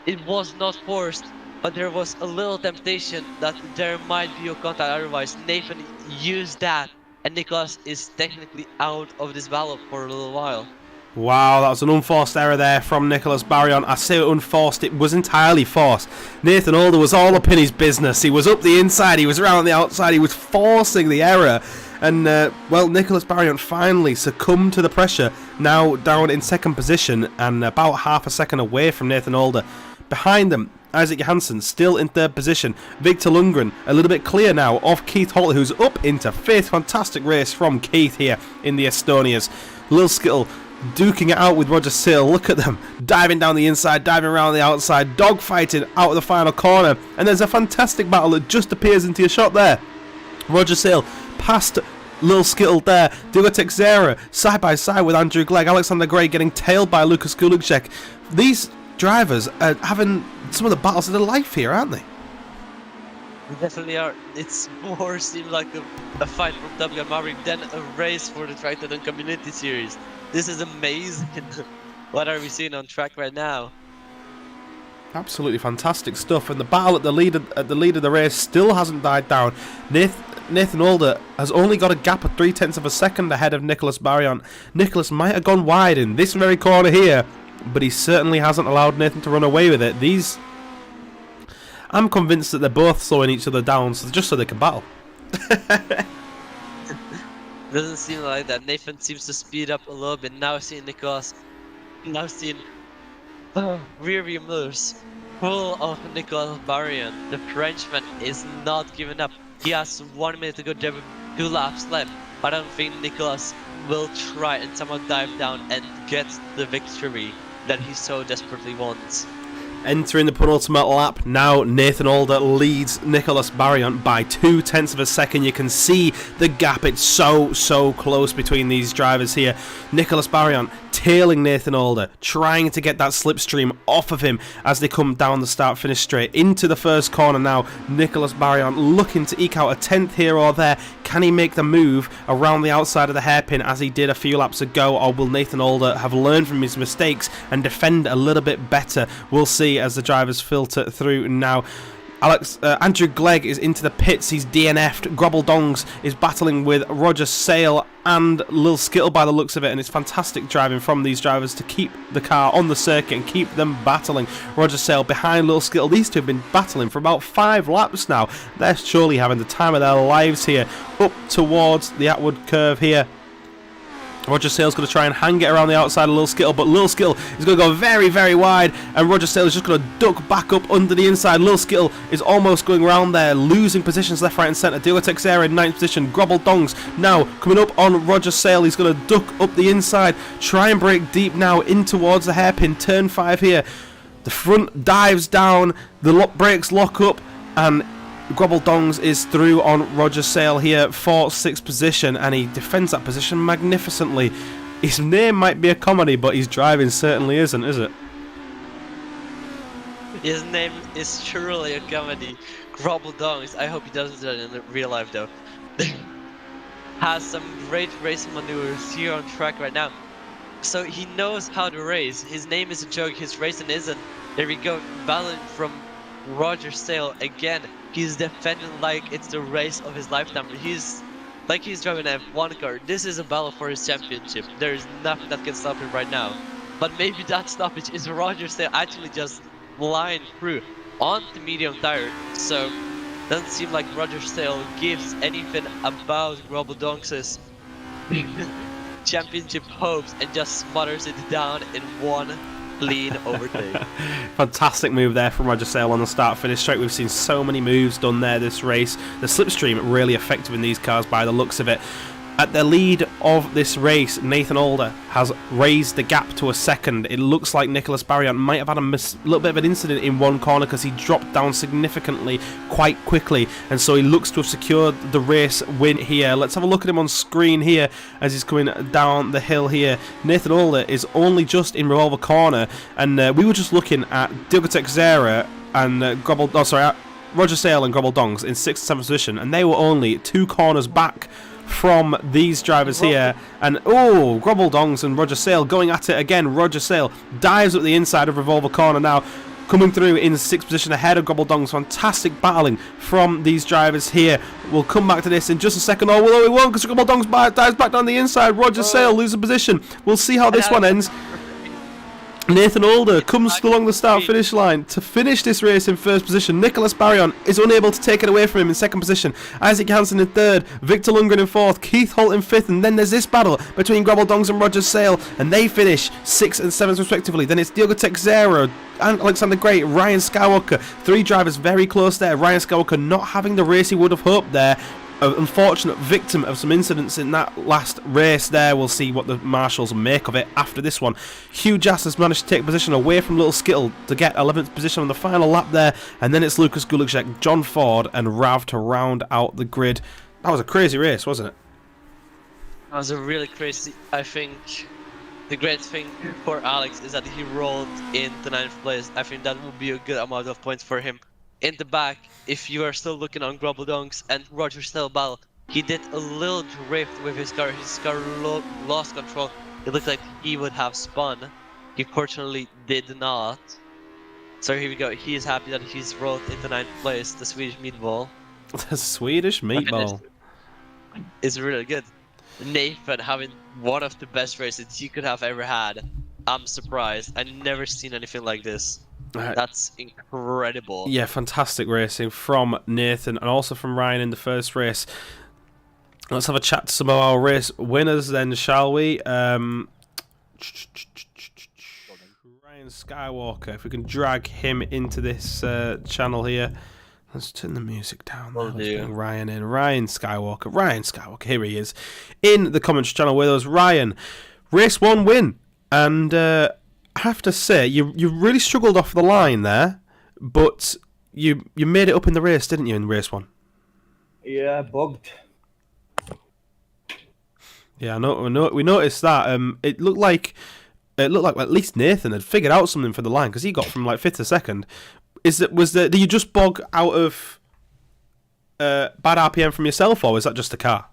It was not forced, but there was a little temptation that there might be a contact otherwise. Nathan used that, and Nicholas is technically out of this battle for a little while. Wow, that was an unforced error there from Nicholas Barriant. I say unforced, it was entirely forced. Nathan Alder was all up in his business. He was up the inside, he was around the outside, he was forcing the error. And, well, Nicholas Barriant finally succumbed to the pressure, now down in second position and about half a second away from Nathan Alder. Behind them, Isaac Johansson still in third position. Victor Lundgren a little bit clear now of Keith Holt, who's up into fifth. Fantastic race from Keith here in the Estonias. Lil Skittle duking it out with Roger Sale. Look at them diving down the inside, diving around the outside, dogfighting out of the final corner. And there's a fantastic battle that just appears into your shot there. Roger Sale past Lil Skittle there. Duga Texera side by side with Andrew Glegg. Alexander Gray getting tailed by Lucas Gulukcek. These drivers are having some of the battles of their life here, aren't they? They definitely are. It's more seems like a fight from Top Gun Maverick than a race for the Triton Community Series. This is amazing. What are we seeing on track right now? Absolutely fantastic stuff, and the battle at the lead of the race still hasn't died down. Nathan Alder has only got a gap of 0.3 of a second ahead of Nicholas Barriant. Nicholas might have gone wide in this very corner here, but he certainly hasn't allowed Nathan to run away with it. I'm convinced that they're both slowing each other down just so they can battle. Doesn't seem like that. Nathan seems to speed up a little bit. Now seeing Nicholas. Now seeing rear view mirrors full of Nicholas Barriant. The Frenchman is not giving up. He has 1 minute to go, there 2 laps left. But I don't think Nicholas will try and somehow dive down and get the victory that he so desperately wants. Entering the penultimate lap now, Nathan Alder leads Nicholas Barriant by 0.2 of a second. You can see the gap. It's so close between these drivers here. Nicholas Barriant tailing Nathan Alder, trying to get that slipstream off of him as they come down the start-finish straight into the first corner now. Nicholas Barriant looking to eke out a 10th here or there. Can he make the move around the outside of the hairpin as he did a few laps ago, or will Nathan Alder have learned from his mistakes and defend a little bit better? We'll see as the drivers filter through now. Andrew Glegg is into the pits. He's DNF'd. Grobbledongs is battling with Roger Sale and Lil Skittle by the looks of it, and it's fantastic driving from these drivers to keep the car on the circuit and keep them battling. Roger Sale behind Lil Skittle. These two have been battling for about 5 laps now. They're surely having the time of their lives here up towards the Atwood curve here. Roger Sale's going to try and hang it around the outside of Lil Skittle, but Lil Skittle is going to go very, very wide, and Roger Sale is just going to duck back up under the inside. Lil Skittle is almost going around there, losing positions left, right, and centre. Diogo Texera in 9th position. Grobble Dongs now coming up on Roger Sale. He's going to duck up the inside, try and break deep now in towards the hairpin. Turn 5 here. The front dives down, the brakes lock up, and Grobble Dongs is through on Roger Sale here for 6th position, and he defends that position magnificently. His name might be a comedy, but his driving certainly isn't, is it? His name is truly a comedy. Grobble Dongs. I hope he doesn't do that in real life though. Has some great racing maneuvers here on track right now. So he knows how to race. His name is a joke, his racing isn't. There we go, battling from Roger Sale again. He's defending like it's the race of his lifetime. He's driving an F1 car. This is a battle for his championship. There is nothing that can stop him right now. But maybe that stoppage is Roger Sale actually just flying through on the medium tire. So doesn't seem like Roger Sale gives anything about Grobble Dongs' championship hopes and just smothers it down in one clean overtake. Fantastic move there from Roger Sale on the start finish straight. We've seen so many moves done there this race. The slipstream really effective in these cars by the looks of it. At the lead of this race, Nathan Alder has raised the gap to a second. It looks like Nicholas Barriant might have had a little bit of an incident in one corner because he dropped down significantly quite quickly, and so he looks to have secured the race win here. Let's have a look at him on screen here as he's coming down the hill here. Nathan Alder is only just in Revolver Corner, and we were just looking at Diogo Texera and Roger Sale and Grobble Dongs in 6th and 7th position, and they were only 2 corners back from these drivers here. And Grobble Dongs and Roger Sale going at it again. Roger Sale dives up the inside of Revolver Corner now, coming through in 6th position ahead of Grobble Dongs. Fantastic battling from these drivers here. We'll come back to this in just a second. Oh, well, we won't, because Grobble Dongs dives back down the inside. Roger Sale loses position. We'll see how this one ends. Nathan Alder comes along the start-finish line to finish this race in 1st position. Nicholas Barriant is unable to take it away from him in 2nd position. Isaac Hansen in 3rd, Victor Lundgren in 4th, Keith Holt in 5th, and then there's this battle between Grobble Dongs and Roger Sale, and they finish 6th and 7th respectively. Then it's Diogo Texera and Alexander Gray, Ryan Skywalker, 3 drivers very close there. Ryan Skywalker not having the race he would have hoped there. An unfortunate victim of some incidents in that last race there. We'll see what the marshals make of it after this one. Hugh Jass has managed to take position away from Little Skittle to get 11th position on the final lap there, and then it's Lucas Gulacek, John Ford and Rav to round out the grid. That was a crazy race, wasn't it? That was a really crazy. I think the great thing for Alex is that he rolled into 9th place. I think that would be a good amount of points for him. In the back, if you are still looking on Grobble Dongs and Roger Sale battle, he did a little drift with his car. His car lost control. It looked like he would have spun. He fortunately did not. So here we go. He is happy that he's rolled into 9th place, the Swedish meatball. The Swedish meatball. It's really good. Nathan having one of the best races he could have ever had. I'm surprised. I've never seen anything like this. That's incredible. Yeah, fantastic racing from Nathan and also from Ryan in the first race. Let's have a chat to some of our race winners then, shall we? Ryan Skywalker, if we can drag him into this channel here. Let's turn the music down there. Let's bring Ryan in. Ryan Skywalker, here he is in the comments channel with us. Ryan, race 1 win, and I have to say, you really struggled off the line there, but you made it up in the race, didn't you, in race 1? Yeah, bugged. Yeah, we noticed that. It looked like at least Nathan had figured out something for the line, because he got from like 5th to 2nd. Did you just bog out of bad RPM from yourself, or was that just the car?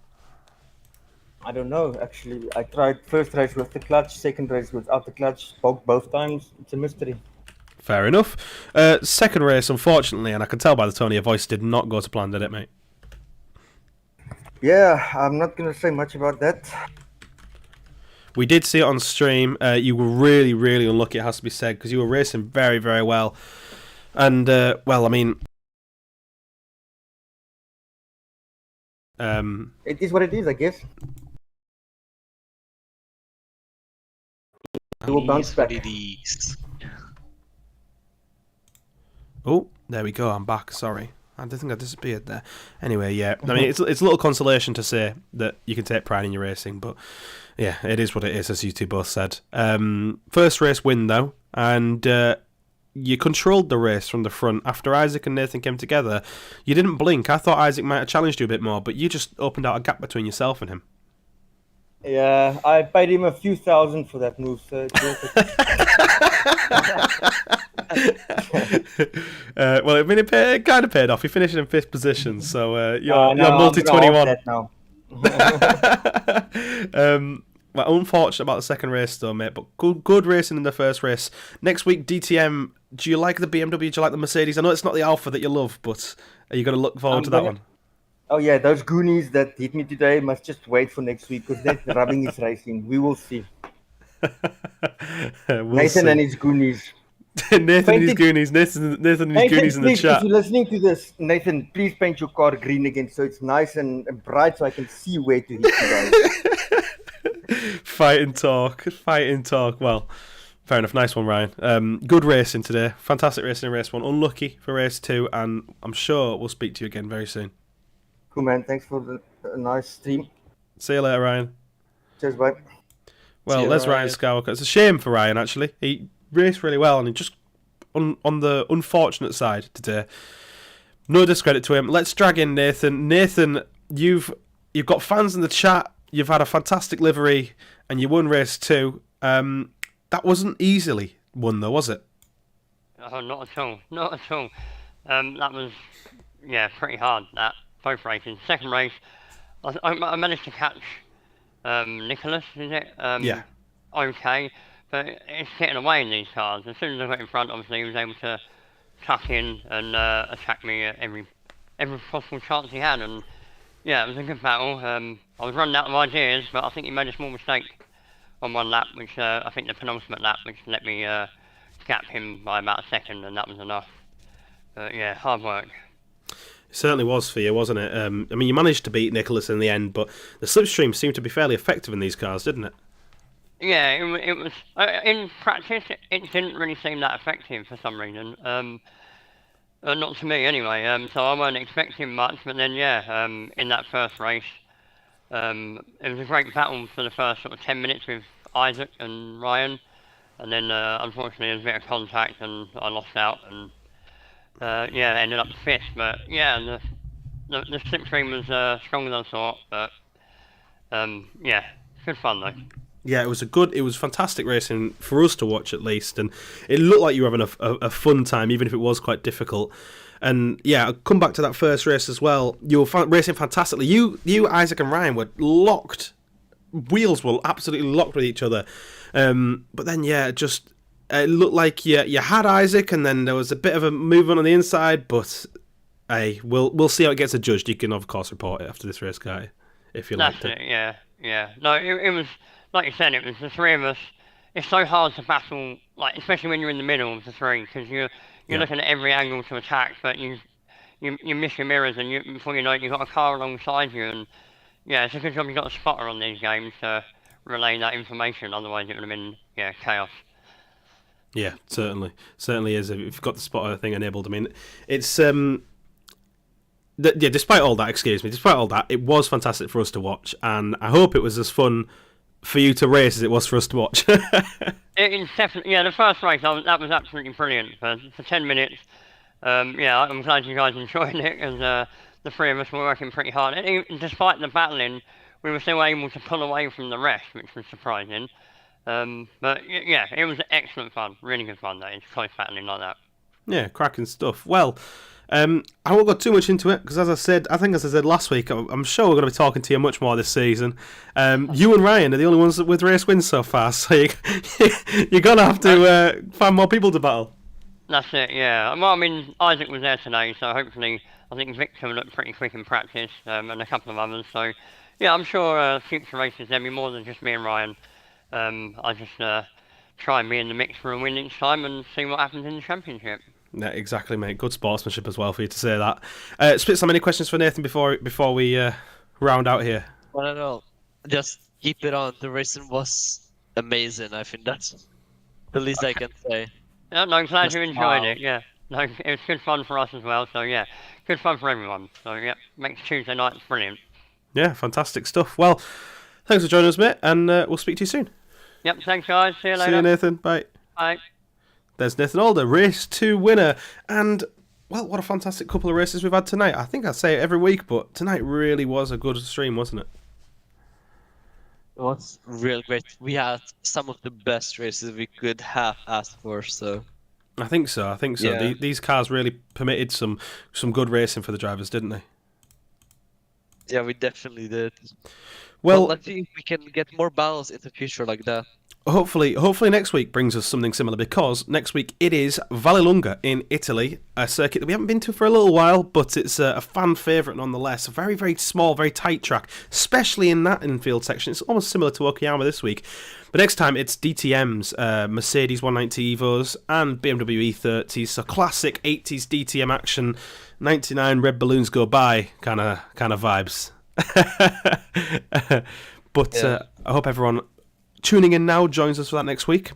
I don't know, actually. I tried first race with the clutch, second race without the clutch, bogged both times. It's a mystery. Fair enough. Second race, unfortunately, and I can tell by the tone of your voice, did not go to plan, did it, mate? Yeah, I'm not going to say much about that. We did see it on stream. You were really, really unlucky, it has to be said, because you were racing very, very well. And, well, I mean... It is what it is, I guess. He will bounce These back. these. Oh, there we go. I'm back. Sorry. I think I disappeared there. Anyway, yeah. I mean, it's a little consolation to say that you can take pride in your racing, but yeah, it is what it is, as you two both said. First race win, though, and you controlled the race from the front. After Isaac and Nathan came together, you didn't blink. I thought Isaac might have challenged you a bit more, but you just opened out a gap between yourself and him. Yeah, I paid him a few thousand for that move, so it's worth it. Well, I mean, it kind of paid off. You finished in 5th position, so you're No, multi I'm gonna off 21. that now. Well, unfortunate about the second race, though, mate. But good racing in the first race. Next week, DTM. Do you like the BMW? Do you like the Mercedes? I know it's not the Alpha that you love, but are you going to look forward to that one? Oh yeah, those goonies that hit me today must just wait for next week because they're rubbing his racing. We will see. Nathan and his goonies. Nathan and his goonies. Nathan and his goonies in the please, chat. if you're listening to this, Nathan, please paint your car green again so it's nice and bright so I can see where to hit you guys. Fight and talk. Well, fair enough. Nice one, Ryan. Good racing today. Fantastic racing in race 1. Unlucky for race 2, and I'm sure we'll speak to you again very soon. Cool, man. Thanks for the nice stream. See you later, Ryan. Cheers, bye. Well, there's Ryan Skywalker. It's a shame for Ryan, actually. He raced really well, and he just on the unfortunate side today. No discredit to him. Let's drag in Nathan. Nathan, you've got fans in the chat. You've had a fantastic livery, and you won race 2. That wasn't easily won, though, was it? Oh, not at all. Not at all. That was, pretty hard, that. Both races. Second race, I managed to catch Nicholas, is it? Yeah. Okay, but it's getting away in these cars. As soon as I got in front, obviously, he was able to tuck in and attack me at every possible chance he had. And yeah, it was a good battle. I was running out of ideas, but I think he made a small mistake on one lap, which I think the penultimate lap, which let me gap him by about a second, and that was enough. But yeah, hard work. It certainly was for you, wasn't it? I mean, you managed to beat Nicholas in the end, but the slipstream seemed to be fairly effective in these cars, didn't it? Yeah, it was. In practice, it didn't really seem that effective for some reason. Not to me, anyway. So I wasn't expecting much, but then, in that first race, it was a great battle for the first sort of 10 minutes with Isaac and Ryan, and then unfortunately there was a bit of contact and I lost out, and ended up 5th. But yeah, the slipstream was stronger than I thought, but good fun though. Yeah, it was fantastic racing for us to watch at least, and it looked like you were having a fun time, even if it was quite difficult. And yeah, I'll come back to that first race as well. You were racing fantastically. You, Isaac and Ryan were locked. Wheels were absolutely locked with each other. But then, it looked like you had Isaac, and then there was a bit of a movement on the inside. But hey, we'll see how it gets adjudged. You can of course report it after this race, guy, if you like. That's it. Yeah. No, it was like you said. It was the three of us. It's so hard to battle, like especially when you're in the middle of the three, because you're looking at every angle to attack, but you miss your mirrors, and before you know it, you've got a car alongside you, and yeah, it's a good job you've got a spotter on these games to relay that information. Otherwise, it would have been chaos. Yeah, certainly is. If you've got the spotter thing enabled, I mean, it's despite all that, it was fantastic for us to watch, and I hope it was as fun for you to race as it was for us to watch. It's definitely, the first race, that was absolutely brilliant for 10 minutes. I'm glad you guys enjoyed it, because the three of us were working pretty hard. And even despite the battling, we were still able to pull away from the rest, which was surprising. But yeah, it was excellent fun, really good fun, that is, close battling like that. Yeah, cracking stuff. Well, I won't go too much into it, because as I said last week, I'm sure we're going to be talking to you much more this season. You and Ryan are the only ones with race wins so far, so you're going to have to find more people to battle. That's it, yeah. Well, I mean, Isaac was there today, so hopefully, I think Victor looked pretty quick in practice, and a couple of others, so yeah, I'm sure future races there'll be more than just me and Ryan. I just try and be in the mix for a win each time and see what happens in the championship. Yeah, exactly, mate. Good sportsmanship as well for you to say that. Split, any questions for Nathan before we round out here? I don't know. Just keep it on. The racing was amazing. I think The least I can say. Yeah, no, I'm glad Just you enjoyed wow. it. Yeah, no, it was good fun for us as well. So yeah, good fun for everyone. So yeah, makes Tuesday nights brilliant. Yeah, fantastic stuff. Well, thanks for joining us, mate, and we'll speak to you soon. Yep, thanks guys. See you See you, later. Nathan. Bye. Bye. There's Nathan Alder, race 2 winner, and well, what a fantastic couple of races we've had tonight. I think I say it every week, but tonight really was a good stream, wasn't it? It was real great. We had some of the best races we could have asked for, so I think so. I think so. Yeah. These cars really permitted some good racing for the drivers, didn't they? yeah, we definitely did. Well, Let's see if we can get more battles in the future like that. hopefully next week brings us something similar, because next week it is Vallelunga in Italy, a circuit that we haven't been to for a little while, but it's a fan favourite nonetheless. A very, very small, very tight track, especially in that infield section. It's almost similar to Okayama this week. But next time it's DTMs, Mercedes 190 Evos and BMW E30s, so classic 80s DTM action, 99 red balloons go by kind of vibes. But Yeah. I hope everyone tuning in now joins us for that next week.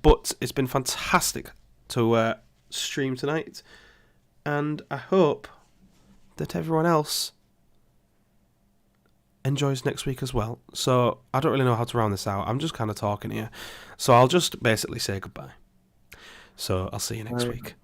But it's been fantastic to stream tonight, and I hope that everyone else enjoys next week as well. So I don't really know how to round this out. I'm just kind of talking here, so I'll just basically say goodbye. So I'll see you next Bye. week.